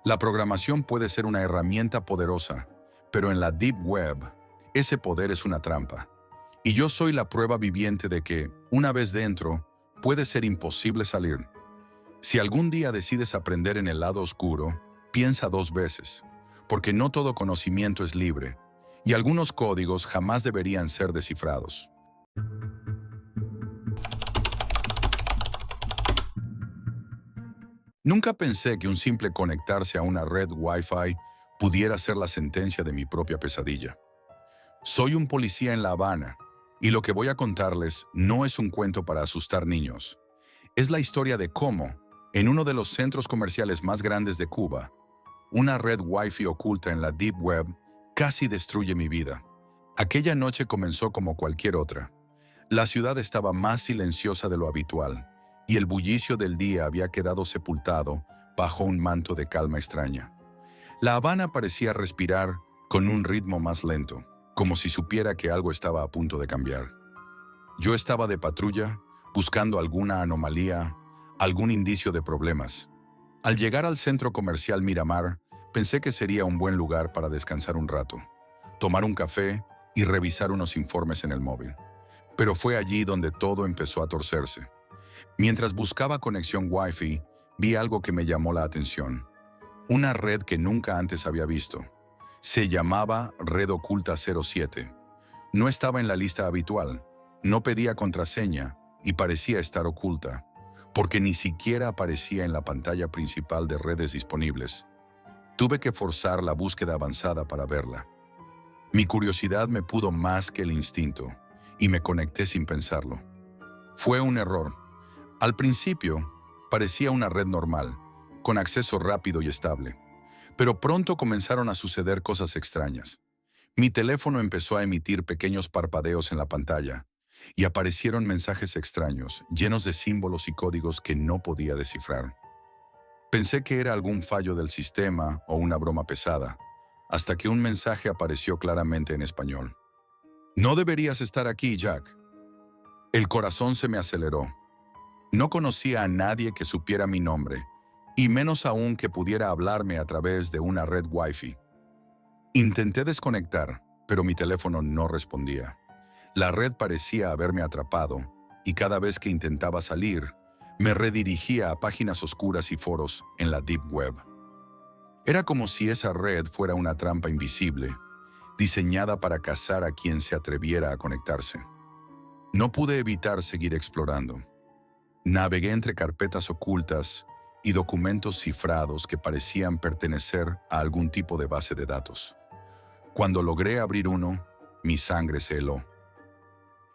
La programación puede ser una herramienta poderosa, pero en la Deep Web, ese poder es una trampa. Y yo soy la prueba viviente de que, una vez dentro, puede ser imposible salir. Si algún día decides aprender en el lado oscuro, piensa dos veces, porque no todo conocimiento es libre, y algunos códigos jamás deberían ser descifrados. Nunca pensé que un simple conectarse a una red Wi-Fi pudiera ser la sentencia de mi propia pesadilla. Soy un policía en La Habana, y lo que voy a contarles no es un cuento para asustar niños. Es la historia de cómo, en uno de los centros comerciales más grandes de Cuba, una red Wi-Fi oculta en la Deep Web casi destruye mi vida. Aquella noche comenzó como cualquier otra. La ciudad estaba más silenciosa de lo habitual, y el bullicio del día había quedado sepultado bajo un manto de calma extraña. La Habana parecía respirar con un ritmo más lento, como si supiera que algo estaba a punto de cambiar. Yo estaba de patrulla, buscando alguna anomalía, algún indicio de problemas. Al llegar al centro comercial Miramar, pensé que sería un buen lugar para descansar un rato, tomar un café y revisar unos informes en el móvil. Pero fue allí donde todo empezó a torcerse. Mientras buscaba conexión Wi-Fi, vi algo que me llamó la atención. Una red que nunca antes había visto. Se llamaba Red Oculta 07. No estaba en la lista habitual, no pedía contraseña y parecía estar oculta, porque ni siquiera aparecía en la pantalla principal de redes disponibles. Tuve que forzar la búsqueda avanzada para verla. Mi curiosidad me pudo más que el instinto, y me conecté sin pensarlo. Fue un error. Al principio, parecía una red normal, con acceso rápido y estable. Pero pronto comenzaron a suceder cosas extrañas. Mi teléfono empezó a emitir pequeños parpadeos en la pantalla, y aparecieron mensajes extraños, llenos de símbolos y códigos que no podía descifrar. Pensé que era algún fallo del sistema o una broma pesada, hasta que un mensaje apareció claramente en español. No deberías estar aquí, Jack. El corazón se me aceleró. No conocía a nadie que supiera mi nombre, y menos aún que pudiera hablarme a través de una red Wi-Fi. Intenté desconectar, pero mi teléfono no respondía. La red parecía haberme atrapado, y cada vez que intentaba salir, me redirigía a páginas oscuras y foros en la Deep Web. Era como si esa red fuera una trampa invisible, diseñada para cazar a quien se atreviera a conectarse. No pude evitar seguir explorando. Navegué entre carpetas ocultas y documentos cifrados que parecían pertenecer a algún tipo de base de datos. Cuando logré abrir uno, mi sangre se heló.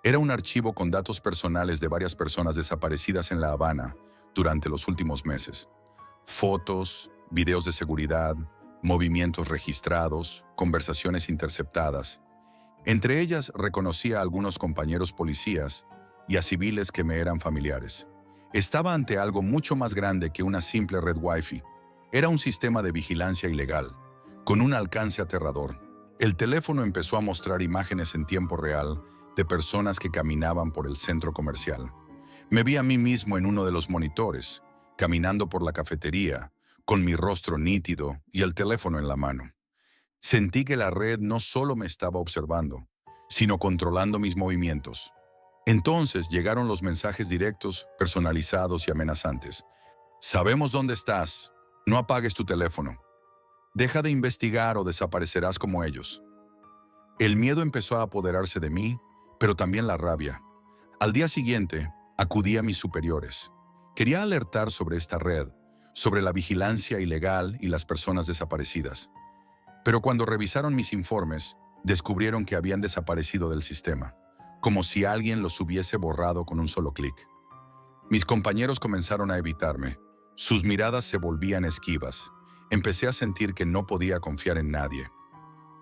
Era un archivo con datos personales de varias personas desaparecidas en La Habana durante los últimos meses. Fotos, videos de seguridad, movimientos registrados, conversaciones interceptadas. Entre ellas reconocía a algunos compañeros policías y a civiles que me eran familiares. Estaba ante algo mucho más grande que una simple red Wi-Fi. Era un sistema de vigilancia ilegal, con un alcance aterrador. El teléfono empezó a mostrar imágenes en tiempo real de personas que caminaban por el centro comercial. Me vi a mí mismo en uno de los monitores, caminando por la cafetería, con mi rostro nítido y el teléfono en la mano. Sentí que la red no solo me estaba observando, sino controlando mis movimientos. Entonces llegaron los mensajes directos, personalizados y amenazantes. Sabemos dónde estás. No apagues tu teléfono. Deja de investigar o desaparecerás como ellos. El miedo empezó a apoderarse de mí, pero también la rabia. Al día siguiente, acudí a mis superiores. Quería alertar sobre esta red, sobre la vigilancia ilegal y las personas desaparecidas. Pero cuando revisaron mis informes, descubrieron que habían desaparecido del sistema, como si alguien los hubiese borrado con un solo clic. Mis compañeros comenzaron a evitarme. Sus miradas se volvían esquivas. Empecé a sentir que no podía confiar en nadie.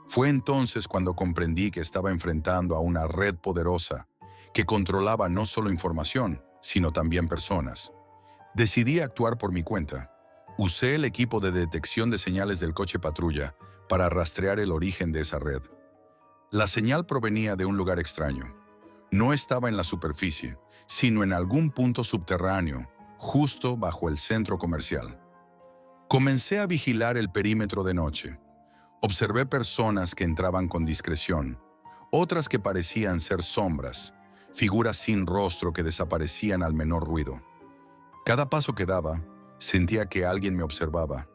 Fue entonces cuando comprendí que estaba enfrentando a una red poderosa que controlaba no solo información, sino también personas. Decidí actuar por mi cuenta. Usé el equipo de detección de señales del coche patrulla para rastrear el origen de esa red. La señal provenía de un lugar extraño. No estaba en la superficie, sino en algún punto subterráneo, justo bajo el centro comercial. Comencé a vigilar el perímetro de noche. Observé personas que entraban con discreción, otras que parecían ser sombras, figuras sin rostro que desaparecían al menor ruido. Cada paso que daba, sentía que alguien me observaba,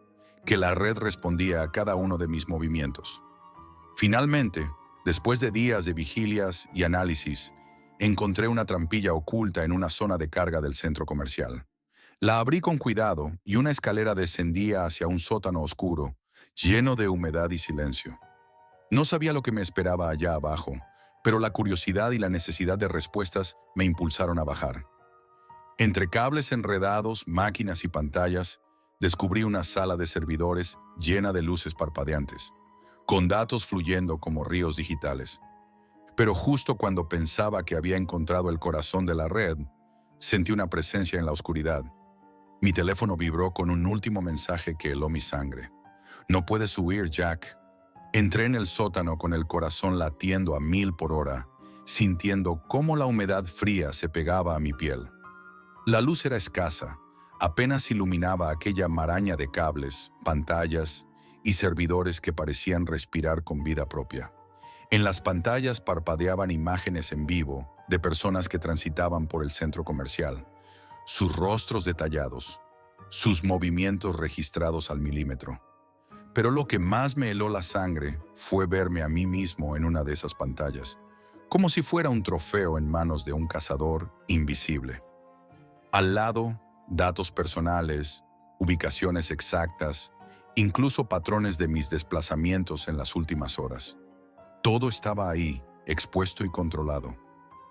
que la red respondía a cada uno de mis movimientos. Finalmente, Después de días de vigilias y análisis, encontré una trampilla oculta en una zona de carga del centro comercial. La abrí con cuidado y una escalera descendía hacia un sótano oscuro, lleno de humedad y silencio. No sabía lo que me esperaba allá abajo, pero la curiosidad y la necesidad de respuestas me impulsaron a bajar. Entre cables enredados, máquinas y pantallas, descubrí una sala de servidores llena de luces parpadeantes, con datos fluyendo como ríos digitales. Pero justo cuando pensaba que había encontrado el corazón de la red, sentí una presencia en la oscuridad. Mi teléfono vibró con un último mensaje que heló mi sangre. «No puedes huir, Jack». Entré en el sótano con el corazón latiendo a 1000 por hora, sintiendo cómo la humedad fría se pegaba a mi piel. La luz era escasa, apenas iluminaba aquella maraña de cables, pantallas y servidores que parecían respirar con vida propia. En las pantallas parpadeaban imágenes en vivo de personas que transitaban por el centro comercial, sus rostros detallados, sus movimientos registrados al milímetro. Pero lo que más me heló la sangre fue verme a mí mismo en una de esas pantallas, como si fuera un trofeo en manos de un cazador invisible. Al lado, datos personales, ubicaciones exactas, incluso patrones de mis desplazamientos en las últimas horas. Todo estaba ahí, expuesto y controlado.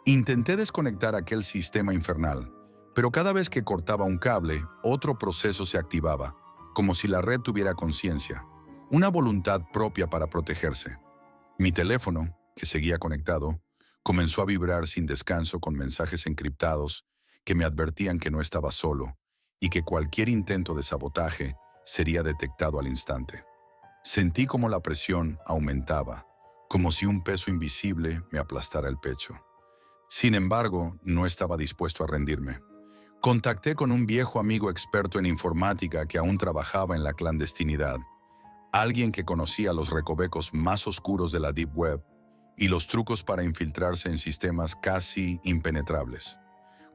Intenté desconectar aquel sistema infernal, pero cada vez que cortaba un cable, otro proceso se activaba, como si la red tuviera conciencia, una voluntad propia para protegerse. Mi teléfono, que seguía conectado, comenzó a vibrar sin descanso con mensajes encriptados que me advertían que no estaba solo y que cualquier intento de sabotaje sería detectado al instante. Sentí como la presión aumentaba, como si un peso invisible me aplastara el pecho. Sin embargo, no estaba dispuesto a rendirme. Contacté con un viejo amigo experto en informática que aún trabajaba en la clandestinidad, alguien que conocía los recovecos más oscuros de la Deep Web y los trucos para infiltrarse en sistemas casi impenetrables.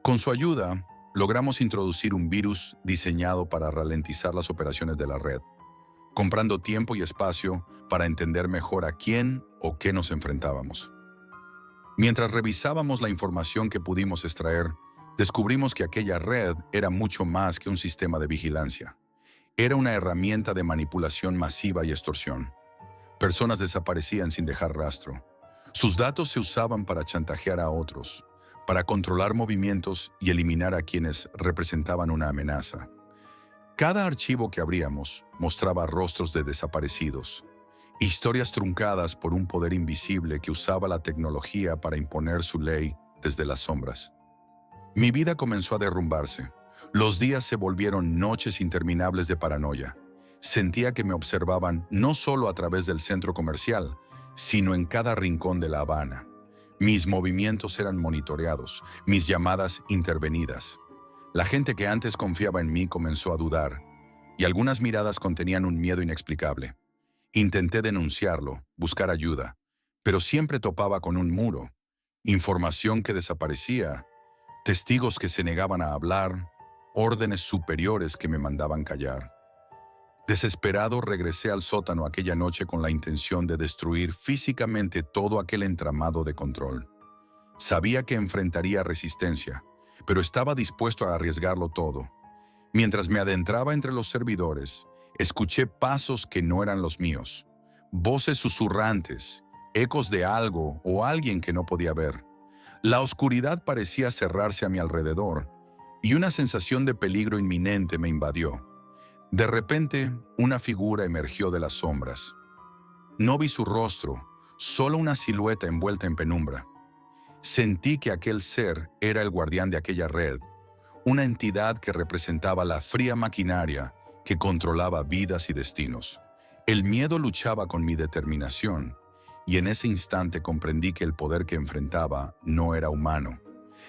Con su ayuda, logramos introducir un virus diseñado para ralentizar las operaciones de la red, comprando tiempo y espacio para entender mejor a quién o qué nos enfrentábamos. Mientras revisábamos la información que pudimos extraer, descubrimos que aquella red era mucho más que un sistema de vigilancia. Era una herramienta de manipulación masiva y extorsión. Personas desaparecían sin dejar rastro. Sus datos se usaban para chantajear a otros, para controlar movimientos y eliminar a quienes representaban una amenaza. Cada archivo que abríamos mostraba rostros de desaparecidos, historias truncadas por un poder invisible que usaba la tecnología para imponer su ley desde las sombras. Mi vida comenzó a derrumbarse. Los días se volvieron noches interminables de paranoia. Sentía que me observaban no solo a través del centro comercial, sino en cada rincón de La Habana. Mis movimientos eran monitoreados, mis llamadas intervenidas. La gente que antes confiaba en mí comenzó a dudar, y algunas miradas contenían un miedo inexplicable. Intenté denunciarlo, buscar ayuda, pero siempre topaba con un muro, información que desaparecía, testigos que se negaban a hablar, órdenes superiores que me mandaban callar. Desesperado, regresé al sótano aquella noche con la intención de destruir físicamente todo aquel entramado de control. Sabía que enfrentaría resistencia, pero estaba dispuesto a arriesgarlo todo. Mientras me adentraba entre los servidores, escuché pasos que no eran los míos, voces susurrantes, ecos de algo o alguien que no podía ver. La oscuridad parecía cerrarse a mi alrededor, y una sensación de peligro inminente me invadió. De repente, una figura emergió de las sombras. No vi su rostro, solo una silueta envuelta en penumbra. Sentí que aquel ser era el guardián de aquella red, una entidad que representaba la fría maquinaria que controlaba vidas y destinos. El miedo luchaba con mi determinación, y en ese instante comprendí que el poder que enfrentaba no era humano,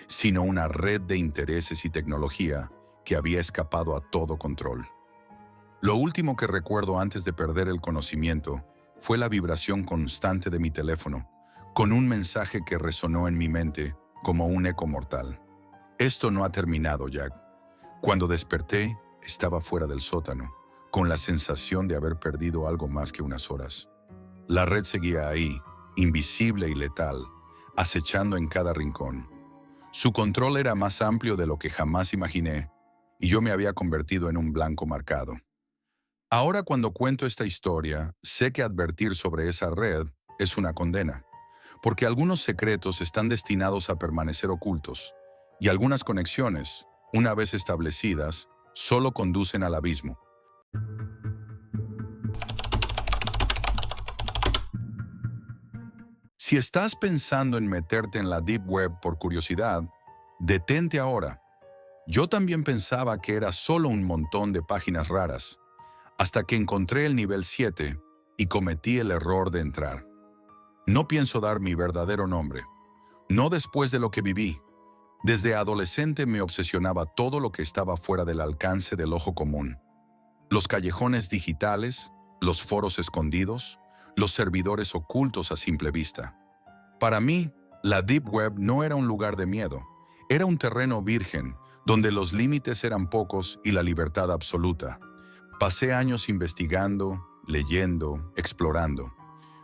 sino una red de intereses y tecnología que había escapado a todo control. Lo último que recuerdo antes de perder el conocimiento fue la vibración constante de mi teléfono, con un mensaje que resonó en mi mente como un eco mortal. Esto no ha terminado, Jack. Cuando desperté, estaba fuera del sótano, con la sensación de haber perdido algo más que unas horas. La red seguía ahí, invisible y letal, acechando en cada rincón. Su control era más amplio de lo que jamás imaginé, y yo me había convertido en un blanco marcado. Ahora cuando cuento esta historia, sé que advertir sobre esa red es una condena, porque algunos secretos están destinados a permanecer ocultos, y algunas conexiones, una vez establecidas, solo conducen al abismo. Si estás pensando en meterte en la Deep Web por curiosidad, detente ahora. Yo también pensaba que era solo un montón de páginas raras, hasta que encontré el nivel 7 y cometí el error de entrar. No pienso dar mi verdadero nombre, no después de lo que viví. Desde adolescente me obsesionaba todo lo que estaba fuera del alcance del ojo común. Los callejones digitales, los foros escondidos, los servidores ocultos a simple vista. Para mí, la Deep Web no era un lugar de miedo, era un terreno virgen, donde los límites eran pocos y la libertad absoluta. Pasé años investigando, leyendo, explorando.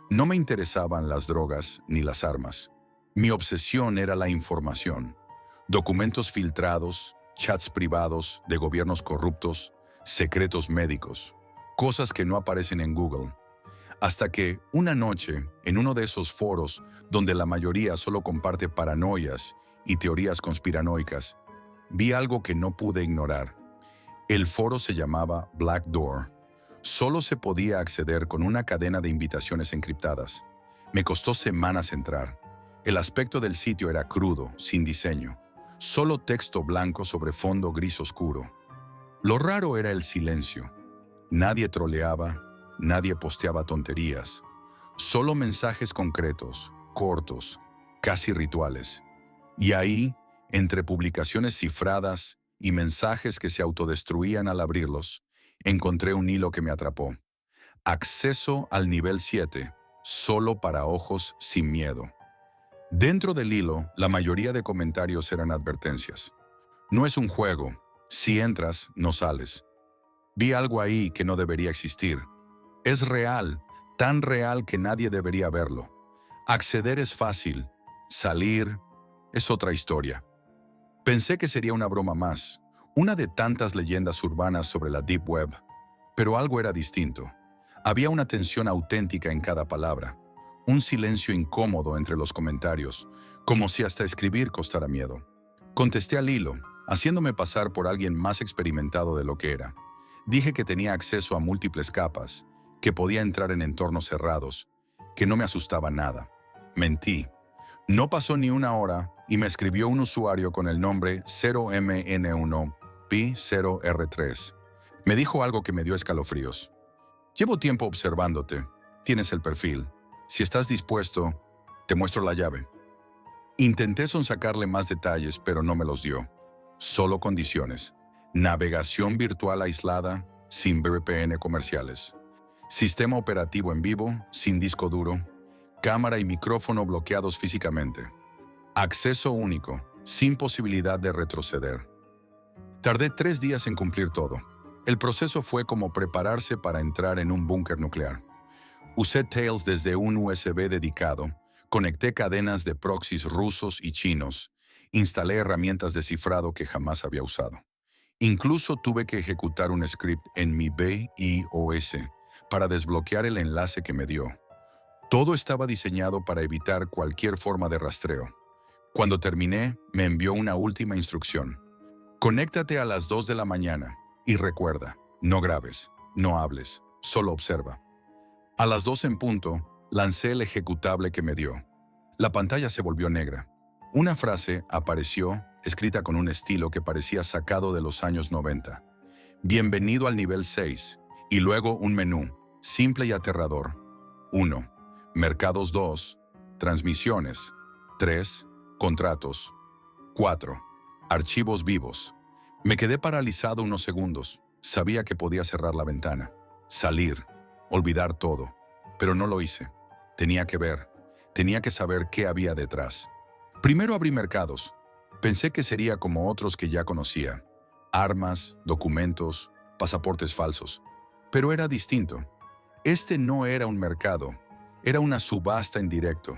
No me interesaban las drogas ni las armas. Mi obsesión era la información. Documentos filtrados, chats privados de gobiernos corruptos, secretos médicos, cosas que no aparecen en Google. Hasta que, una noche, en uno de esos foros donde la mayoría solo comparte paranoias y teorías conspiranoicas, vi algo que no pude ignorar. El foro se llamaba Black Door. Solo se podía acceder con una cadena de invitaciones encriptadas. Me costó semanas entrar. El aspecto del sitio era crudo, sin diseño. Solo texto blanco sobre fondo gris oscuro. Lo raro era el silencio. Nadie troleaba, nadie posteaba tonterías. Solo mensajes concretos, cortos, casi rituales. Y ahí, entre publicaciones cifradas y mensajes que se autodestruían al abrirlos, encontré un hilo que me atrapó. Acceso al nivel 7, solo para ojos sin miedo. Dentro del hilo, la mayoría de comentarios eran advertencias. No es un juego. Si entras, no sales. Vi algo ahí que no debería existir. Es real, tan real que nadie debería verlo. Acceder es fácil. Salir es otra historia. Pensé que sería una broma más, una de tantas leyendas urbanas sobre la Deep Web. Pero algo era distinto. Había una tensión auténtica en cada palabra, un silencio incómodo entre los comentarios, como si hasta escribir costara miedo. Contesté al hilo, haciéndome pasar por alguien más experimentado de lo que era. Dije que tenía acceso a múltiples capas, que podía entrar en entornos cerrados, que no me asustaba nada. Mentí. No pasó ni una hora y me escribió un usuario con el nombre 0MN1P0R3. Me dijo algo que me dio escalofríos. Llevo tiempo observándote. Tienes el perfil. Si estás dispuesto, te muestro la llave. Intenté sonsacarle más detalles, pero no me los dio. Solo condiciones. Navegación virtual aislada, sin VPN comerciales. Sistema operativo en vivo, sin disco duro. Cámara y micrófono bloqueados físicamente. Acceso único, sin posibilidad de retroceder. Tardé 3 días en cumplir todo. El proceso fue como prepararse para entrar en un búnker nuclear. Usé Tails desde un USB dedicado, conecté cadenas de proxies rusos y chinos, instalé herramientas de cifrado que jamás había usado. Incluso tuve que ejecutar un script en mi BIOS para desbloquear el enlace que me dio. Todo estaba diseñado para evitar cualquier forma de rastreo. Cuando terminé, me envió una última instrucción. Conéctate a las 2 de la mañana y recuerda, no grabes, no hables, solo observa. A las 2 en punto, lancé el ejecutable que me dio. La pantalla se volvió negra. Una frase apareció, escrita con un estilo que parecía sacado de los años 90. Bienvenido al nivel 6, y luego un menú, simple y aterrador. 1. Mercados 2. Transmisiones. 3. Contratos. 4. Archivos vivos. Me quedé paralizado unos segundos. Sabía que podía cerrar la ventana, salir, olvidar todo, pero no lo hice. Tenía que ver, tenía que saber qué había detrás. Primero abrí mercados. Pensé que sería como otros que ya conocía. Armas, documentos, pasaportes falsos. Pero era distinto. Este no era un mercado. Era una subasta en directo.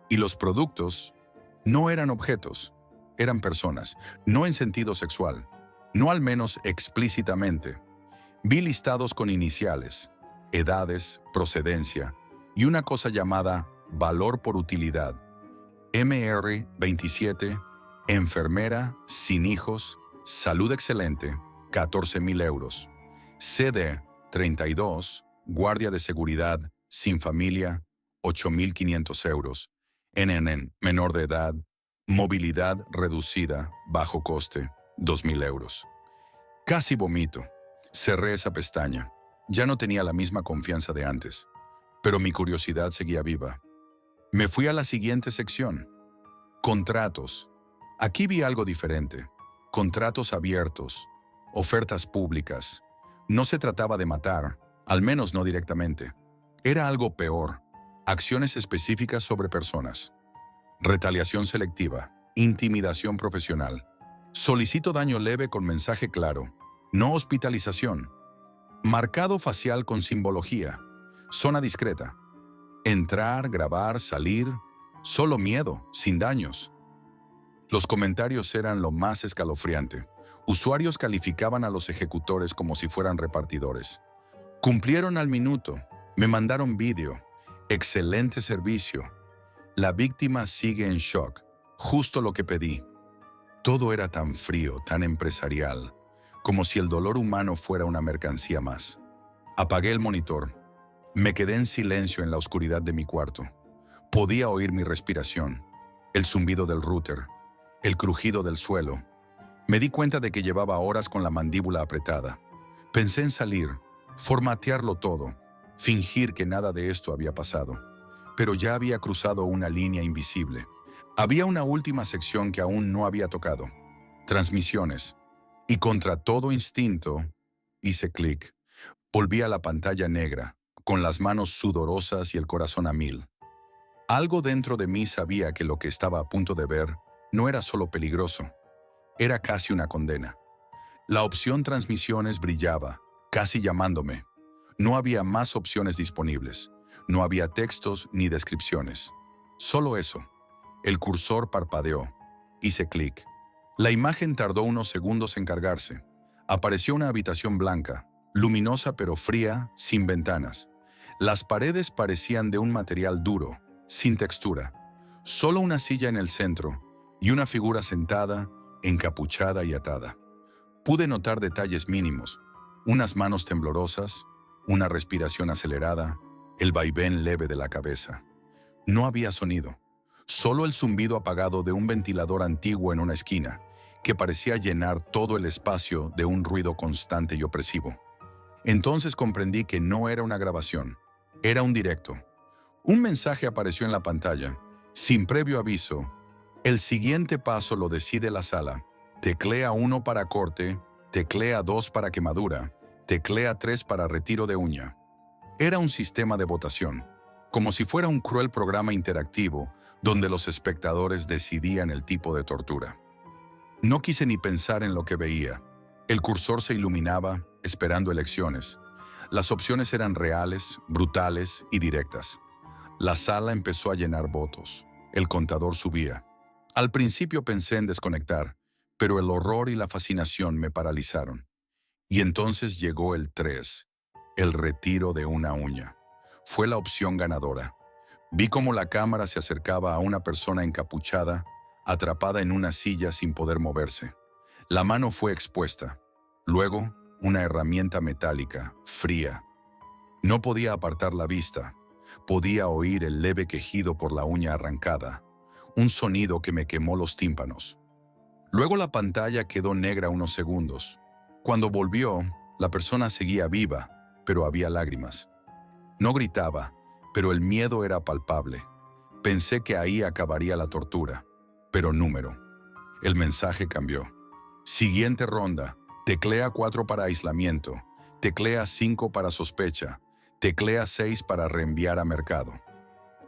Y los productos no eran objetos, eran personas, no en sentido sexual, no al menos explícitamente. Vi listados con iniciales, edades, procedencia y una cosa llamada valor por utilidad. MR27, enfermera, sin hijos, salud excelente, 14.000 euros. CD 32, guardia de seguridad, sin familia, 8.500 euros. NN, menor de edad, movilidad reducida, bajo coste, 2.000 euros. Casi vomito. Cerré esa pestaña. Ya no tenía la misma confianza de antes, pero mi curiosidad seguía viva. Me fui a la siguiente sección. Contratos. Aquí vi algo diferente. Contratos abiertos. Ofertas públicas. No se trataba de matar, al menos no directamente. Era algo peor. Acciones específicas sobre personas. Retaliación selectiva. Intimidación profesional. Solicito daño leve con mensaje claro. No hospitalización. Marcado facial con simbología. Zona discreta. Entrar, grabar, salir. Solo miedo, sin daños. Los comentarios eran lo más escalofriante. Usuarios calificaban a los ejecutores como si fueran repartidores. Cumplieron al minuto. Me mandaron vídeo. Excelente servicio. La víctima sigue en shock. Justo lo que pedí. Todo era tan frío, tan empresarial, como si el dolor humano fuera una mercancía más. Apagué el monitor. Me quedé en silencio en la oscuridad de mi cuarto. Podía oír mi respiración, el zumbido del router, el crujido del suelo. Me di cuenta de que llevaba horas con la mandíbula apretada. Pensé en salir, formatearlo todo, fingir que nada de esto había pasado. Pero ya había cruzado una línea invisible. Había una última sección que aún no había tocado. Transmisiones. Y contra todo instinto, hice clic. Volví a la pantalla negra, con las manos sudorosas y el corazón a mil. Algo dentro de mí sabía que lo que estaba a punto de ver no era solo peligroso, era casi una condena. La opción transmisiones brillaba, casi llamándome. No había más opciones disponibles. No había textos ni descripciones. Solo eso. El cursor parpadeó. Hice clic. La imagen tardó unos segundos en cargarse. Apareció una habitación blanca, luminosa pero fría, sin ventanas. Las paredes parecían de un material duro, sin textura. Solo una silla en el centro y una figura sentada, encapuchada y atada. Pude notar detalles mínimos, unas manos temblorosas, una respiración acelerada, el vaivén leve de la cabeza. No había sonido, solo el zumbido apagado de un ventilador antiguo en una esquina, que parecía llenar todo el espacio de un ruido constante y opresivo. Entonces comprendí que no era una grabación, era un directo. Un mensaje apareció en la pantalla, sin previo aviso. El siguiente paso lo decide la sala. Teclea 1 para corte, teclea 2 para quemadura, teclea 3 para retiro de uña. Era un sistema de votación, como si fuera un cruel programa interactivo donde los espectadores decidían el tipo de tortura. No quise ni pensar en lo que veía. El cursor se iluminaba, esperando elecciones. Las opciones eran reales, brutales y directas. La sala empezó a llenar votos. El contador subía. Al principio pensé en desconectar, pero el horror y la fascinación me paralizaron. Y entonces llegó el 3, el retiro de una uña. Fue la opción ganadora. Vi cómo la cámara se acercaba a una persona encapuchada, atrapada en una silla sin poder moverse. La mano fue expuesta. Luego, una herramienta metálica, fría. No podía apartar la vista. Podía oír el leve quejido por la uña arrancada, un sonido que me quemó los tímpanos. Luego la pantalla quedó negra unos segundos. Cuando volvió, la persona seguía viva, pero había lágrimas. No gritaba, pero el miedo era palpable. Pensé que ahí acabaría la tortura, pero número. El mensaje cambió. Siguiente ronda. Teclea 4 para aislamiento. Teclea 5 para sospecha. Teclea 6 para reenviar a mercado.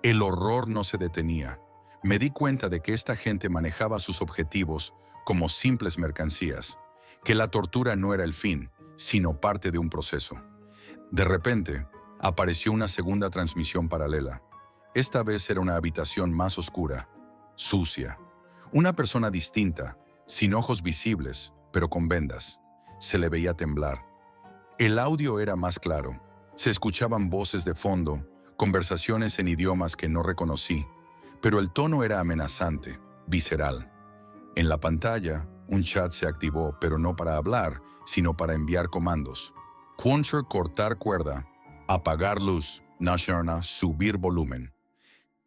El horror no se detenía. Me di cuenta de que esta gente manejaba sus objetivos como simples mercancías, que la tortura no era el fin, sino parte de un proceso. De repente, apareció una segunda transmisión paralela. Esta vez era una habitación más oscura, sucia. Una persona distinta, sin ojos visibles, pero con vendas. Se le veía temblar. El audio era más claro. Se escuchaban voces de fondo, conversaciones en idiomas que no reconocí, pero el tono era amenazante, visceral. En la pantalla, un chat se activó, pero no para hablar, sino para enviar comandos. Quencher cortar cuerda, apagar luz, Nashorna subir volumen.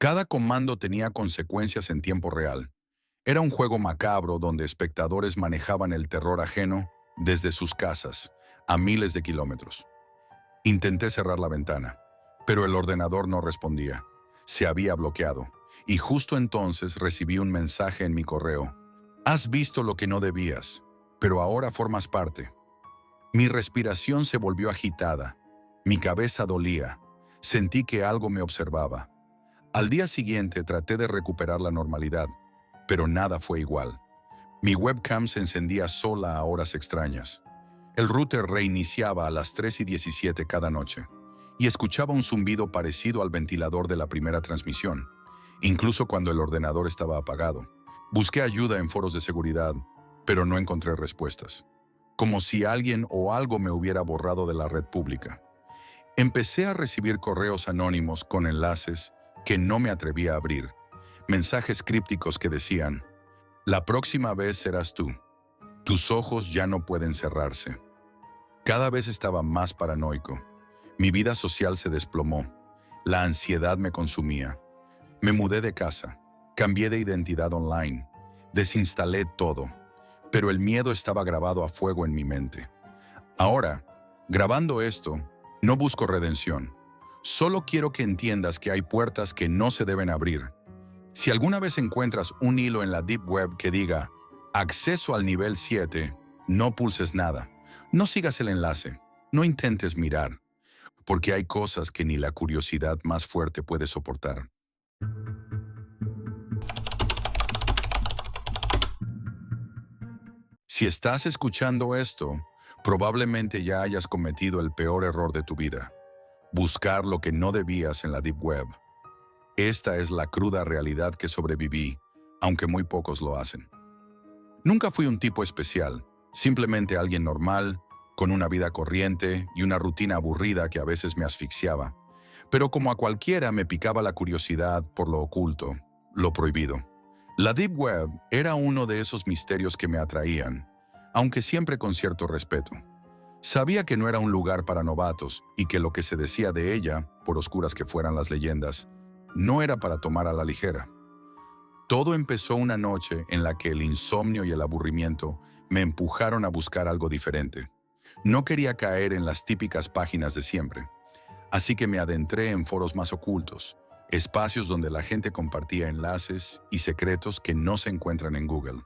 Cada comando tenía consecuencias en tiempo real. Era un juego macabro donde espectadores manejaban el terror ajeno desde sus casas, a miles de kilómetros. Intenté cerrar la ventana, pero el ordenador no respondía. Se había bloqueado, y justo entonces recibí un mensaje en mi correo. Has visto lo que no debías, pero ahora formas parte. Mi respiración se volvió agitada. Mi cabeza dolía. Sentí que algo me observaba. Al día siguiente traté de recuperar la normalidad, pero nada fue igual. Mi webcam se encendía sola a horas extrañas. El router reiniciaba a las 3:17 cada noche, y escuchaba un zumbido parecido al ventilador de la primera transmisión, incluso cuando el ordenador estaba apagado. Busqué ayuda en foros de seguridad, pero no encontré respuestas. Como si alguien o algo me hubiera borrado de la red pública. Empecé a recibir correos anónimos con enlaces que no me atrevía a abrir. Mensajes crípticos que decían: la próxima vez serás tú. Tus ojos ya no pueden cerrarse. Cada vez estaba más paranoico. Mi vida social se desplomó. La ansiedad me consumía. Me mudé de casa. Cambié de identidad online. Desinstalé todo. Pero el miedo estaba grabado a fuego en mi mente. Ahora, grabando esto, no busco redención. Solo quiero que entiendas que hay puertas que no se deben abrir. Si alguna vez encuentras un hilo en la Deep Web que diga acceso al nivel 7, no pulses nada. No sigas el enlace. No intentes mirar. Porque hay cosas que ni la curiosidad más fuerte puede soportar. Si estás escuchando esto, probablemente ya hayas cometido el peor error de tu vida. Buscar lo que no debías en la Deep Web. Esta es la cruda realidad que sobreviví, aunque muy pocos lo hacen. Nunca fui un tipo especial, simplemente alguien normal, con una vida corriente y una rutina aburrida que a veces me asfixiaba. Pero como a cualquiera me picaba la curiosidad por lo oculto, lo prohibido. La Deep Web era uno de esos misterios que me atraían, aunque siempre con cierto respeto. Sabía que no era un lugar para novatos y que lo que se decía de ella, por oscuras que fueran las leyendas, no era para tomar a la ligera. Todo empezó una noche en la que el insomnio y el aburrimiento me empujaron a buscar algo diferente. No quería caer en las típicas páginas de siempre, así que me adentré en foros más ocultos, espacios donde la gente compartía enlaces y secretos que no se encuentran en Google.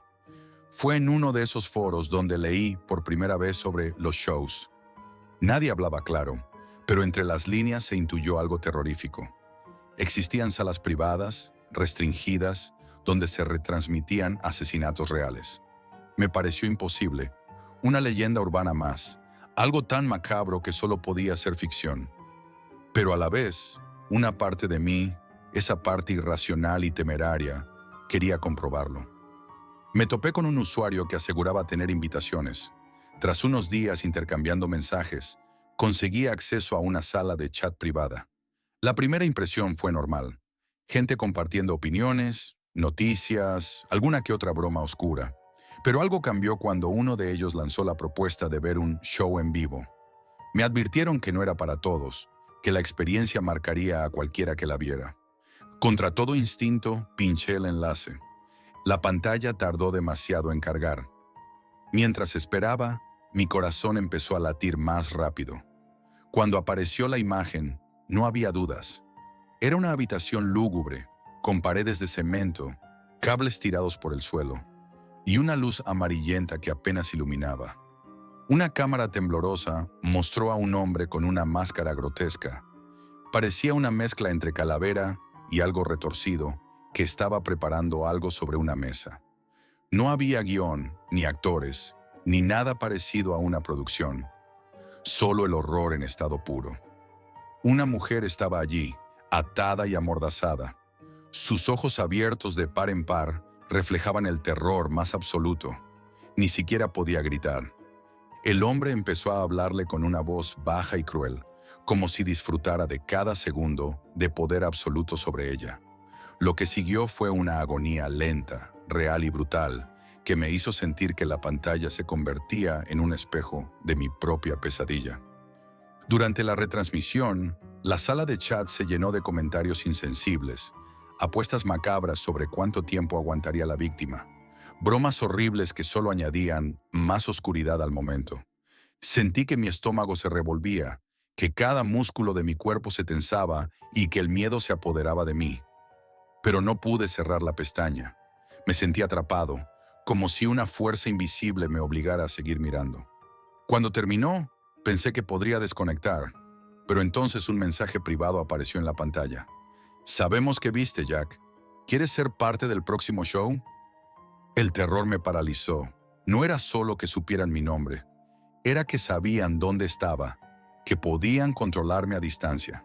Fue en uno de esos foros donde leí por primera vez sobre los shows. Nadie hablaba claro, pero entre las líneas se intuyó algo terrorífico. Existían salas privadas, restringidas, donde se retransmitían asesinatos reales. Me pareció imposible, una leyenda urbana más, algo tan macabro que solo podía ser ficción. Pero a la vez, una parte de mí, esa parte irracional y temeraria, quería comprobarlo. Me topé con un usuario que aseguraba tener invitaciones. Tras unos días intercambiando mensajes, conseguí acceso a una sala de chat privada. La primera impresión fue normal. Gente compartiendo opiniones, noticias, alguna que otra broma oscura. Pero algo cambió cuando uno de ellos lanzó la propuesta de ver un show en vivo. Me advirtieron que no era para todos, que la experiencia marcaría a cualquiera que la viera. Contra todo instinto, pinché el enlace. La pantalla tardó demasiado en cargar. Mientras esperaba, mi corazón empezó a latir más rápido. Cuando apareció la imagen, no había dudas. Era una habitación lúgubre, con paredes de cemento, cables tirados por el suelo, y una luz amarillenta que apenas iluminaba. Una cámara temblorosa mostró a un hombre con una máscara grotesca. Parecía una mezcla entre calavera y algo retorcido, que estaba preparando algo sobre una mesa. No había guión, ni actores, ni nada parecido a una producción. Solo el horror en estado puro. Una mujer estaba allí, atada y amordazada. Sus ojos abiertos de par en par reflejaban el terror más absoluto. Ni siquiera podía gritar. El hombre empezó a hablarle con una voz baja y cruel, como si disfrutara de cada segundo de poder absoluto sobre ella. Lo que siguió fue una agonía lenta, real y brutal, que me hizo sentir que la pantalla se convertía en un espejo de mi propia pesadilla. Durante la retransmisión, la sala de chat se llenó de comentarios insensibles, apuestas macabras sobre cuánto tiempo aguantaría la víctima, bromas horribles que solo añadían más oscuridad al momento. Sentí que mi estómago se revolvía, que cada músculo de mi cuerpo se tensaba y que el miedo se apoderaba de mí. Pero no pude cerrar la pestaña. Me sentí atrapado, como si una fuerza invisible me obligara a seguir mirando. Cuando terminó, pensé que podría desconectar, pero entonces un mensaje privado apareció en la pantalla. Sabemos que viste, Jack. ¿Quieres ser parte del próximo show? El terror me paralizó. No era solo que supieran mi nombre, era que sabían dónde estaba, que podían controlarme a distancia.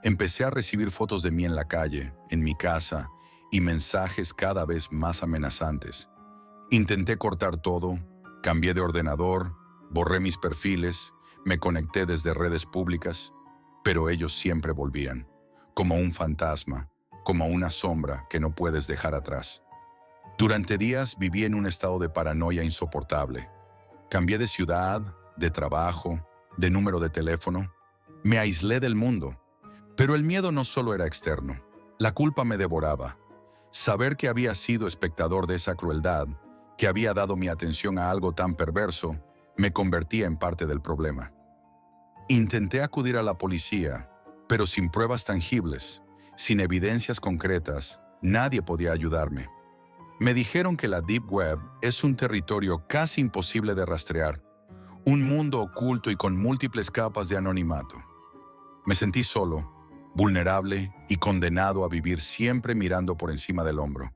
Empecé a recibir fotos de mí en la calle, en mi casa, y mensajes cada vez más amenazantes. Intenté cortar todo, cambié de ordenador, borré mis perfiles, me conecté desde redes públicas, pero ellos siempre volvían, como un fantasma, como una sombra que no puedes dejar atrás. Durante días viví en un estado de paranoia insoportable. Cambié de ciudad, de trabajo, de número de teléfono. Me aislé del mundo. Pero el miedo no solo era externo. La culpa me devoraba. Saber que había sido espectador de esa crueldad, que había dado mi atención a algo tan perverso, me convertía en parte del problema. Intenté acudir a la policía, pero sin pruebas tangibles, sin evidencias concretas, nadie podía ayudarme. Me dijeron que la Deep Web es un territorio casi imposible de rastrear, un mundo oculto y con múltiples capas de anonimato. Me sentí solo, vulnerable y condenado a vivir siempre mirando por encima del hombro.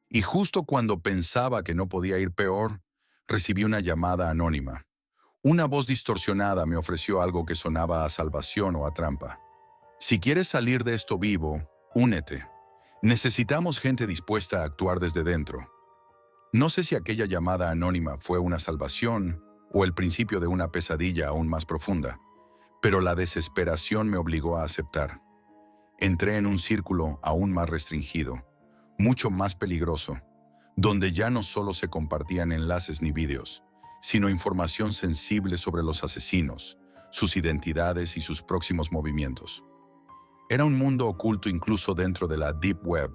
Y justo cuando pensaba que no podía ir peor, recibí una llamada anónima. Una voz distorsionada me ofreció algo que sonaba a salvación o a trampa. Si quieres salir de esto vivo, únete. Necesitamos gente dispuesta a actuar desde dentro. No sé si aquella llamada anónima fue una salvación o el principio de una pesadilla aún más profunda, pero la desesperación me obligó a aceptar. Entré en un círculo aún más restringido, mucho más peligroso, donde ya no solo se compartían enlaces ni vídeos, sino información sensible sobre los asesinos, sus identidades y sus próximos movimientos. Era un mundo oculto incluso dentro de la Deep Web,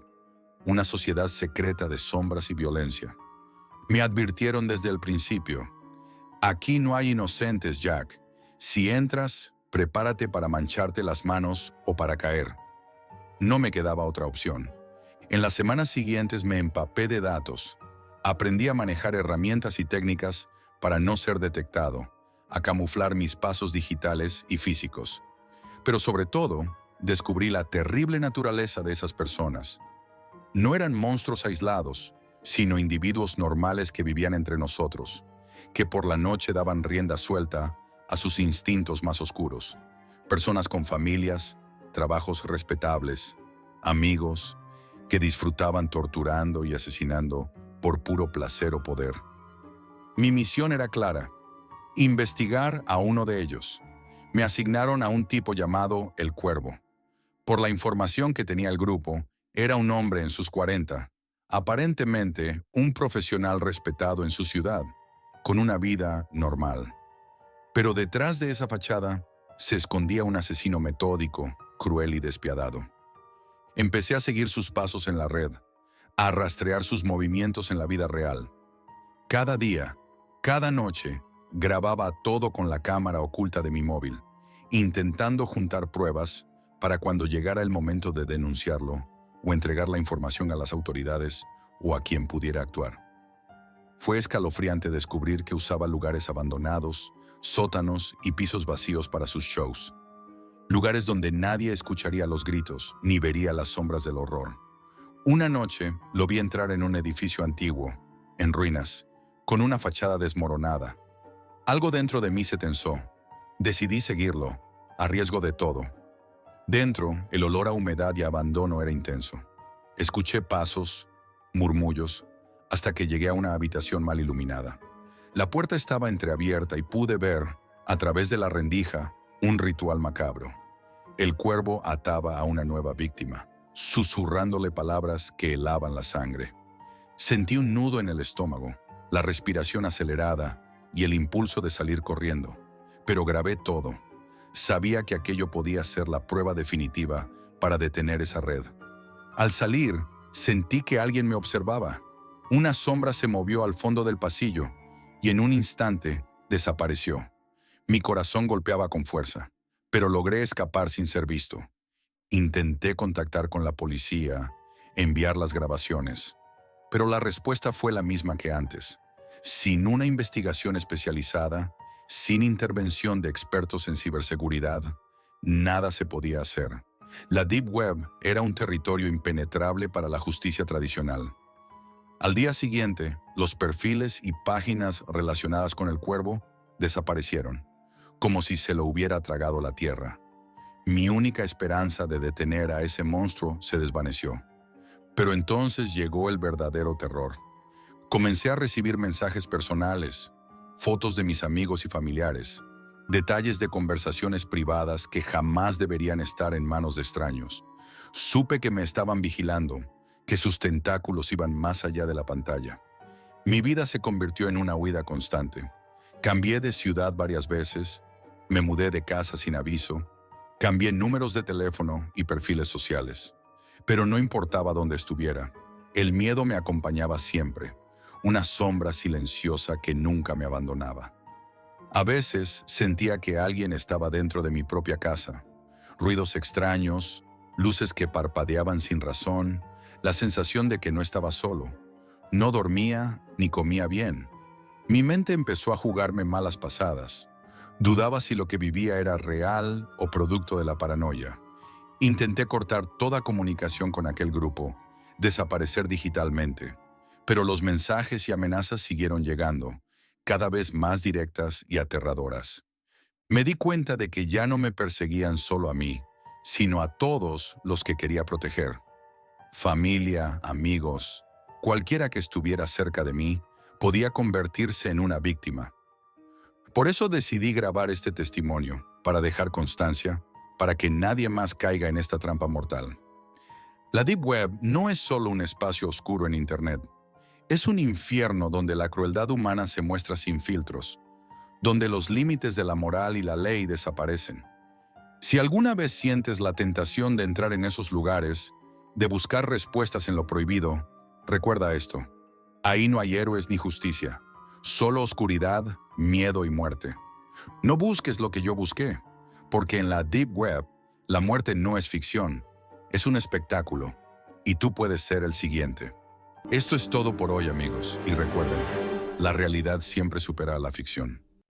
una sociedad secreta de sombras y violencia. Me advirtieron desde el principio: aquí no hay inocentes, Jack. Si entras, prepárate para mancharte las manos o para caer. No me quedaba otra opción. En las semanas siguientes me empapé de datos. Aprendí a manejar herramientas y técnicas para no ser detectado, a camuflar mis pasos digitales y físicos. Pero sobre todo, descubrí la terrible naturaleza de esas personas. No eran monstruos aislados, sino individuos normales que vivían entre nosotros, que por la noche daban rienda suelta a sus instintos más oscuros. Personas con familias, trabajos respetables, amigos, que disfrutaban torturando y asesinando por puro placer o poder. Mi misión era clara: investigar a uno de ellos. Me asignaron a un tipo llamado El Cuervo. Por la información que tenía el grupo, era un hombre en sus 40, aparentemente un profesional respetado en su ciudad, con una vida normal. Pero detrás de esa fachada se escondía un asesino metódico, cruel y despiadado. Empecé a seguir sus pasos en la red, a rastrear sus movimientos en la vida real. Cada día, cada noche, grababa todo con la cámara oculta de mi móvil, intentando juntar pruebas para cuando llegara el momento de denunciarlo o entregar la información a las autoridades o a quien pudiera actuar. Fue escalofriante descubrir que usaba lugares abandonados, sótanos y pisos vacíos para sus shows. Lugares donde nadie escucharía los gritos ni vería las sombras del horror. Una noche lo vi entrar en un edificio antiguo, en ruinas, con una fachada desmoronada. Algo dentro de mí se tensó. Decidí seguirlo, a riesgo de todo. Dentro, el olor a humedad y abandono era intenso. Escuché pasos, murmullos, hasta que llegué a una habitación mal iluminada. La puerta estaba entreabierta y pude ver, a través de la rendija, un ritual macabro. El cuervo ataba a una nueva víctima, susurrándole palabras que helaban la sangre. Sentí un nudo en el estómago, la respiración acelerada y el impulso de salir corriendo. Pero grabé todo. Sabía que aquello podía ser la prueba definitiva para detener esa red. Al salir, sentí que alguien me observaba. Una sombra se movió al fondo del pasillo y en un instante desapareció. Mi corazón golpeaba con fuerza, pero logré escapar sin ser visto. Intenté contactar con la policía, enviar las grabaciones, pero la respuesta fue la misma que antes. Sin una investigación especializada, sin intervención de expertos en ciberseguridad, nada se podía hacer. La Deep Web era un territorio impenetrable para la justicia tradicional. Al día siguiente, los perfiles y páginas relacionadas con el cuervo desaparecieron, como si se lo hubiera tragado la tierra. Mi única esperanza de detener a ese monstruo se desvaneció. Pero entonces llegó el verdadero terror. Comencé a recibir mensajes personales, fotos de mis amigos y familiares, detalles de conversaciones privadas que jamás deberían estar en manos de extraños. Supe que me estaban vigilando, que sus tentáculos iban más allá de la pantalla. Mi vida se convirtió en una huida constante. Cambié de ciudad varias veces, me mudé de casa sin aviso, cambié números de teléfono y perfiles sociales. Pero no importaba dónde estuviera, el miedo me acompañaba siempre, una sombra silenciosa que nunca me abandonaba. A veces sentía que alguien estaba dentro de mi propia casa. Ruidos extraños, luces que parpadeaban sin razón, la sensación de que no estaba solo. No dormía ni comía bien. Mi mente empezó a jugarme malas pasadas. Dudaba si lo que vivía era real o producto de la paranoia. Intenté cortar toda comunicación con aquel grupo, desaparecer digitalmente. Pero los mensajes y amenazas siguieron llegando, cada vez más directas y aterradoras. Me di cuenta de que ya no me perseguían solo a mí, sino a todos los que quería proteger. Familia, amigos, cualquiera que estuviera cerca de mí, podía convertirse en una víctima. Por eso decidí grabar este testimonio, para dejar constancia, para que nadie más caiga en esta trampa mortal. La Deep Web no es solo un espacio oscuro en Internet. Es un infierno donde la crueldad humana se muestra sin filtros, donde los límites de la moral y la ley desaparecen. Si alguna vez sientes la tentación de entrar en esos lugares, de buscar respuestas en lo prohibido, recuerda esto. Ahí no hay héroes ni justicia, solo oscuridad, miedo y muerte. No busques lo que yo busqué, porque en la Deep Web, la muerte no es ficción, es un espectáculo, y tú puedes ser el siguiente. Esto es todo por hoy, amigos, y recuerden, la realidad siempre supera a la ficción.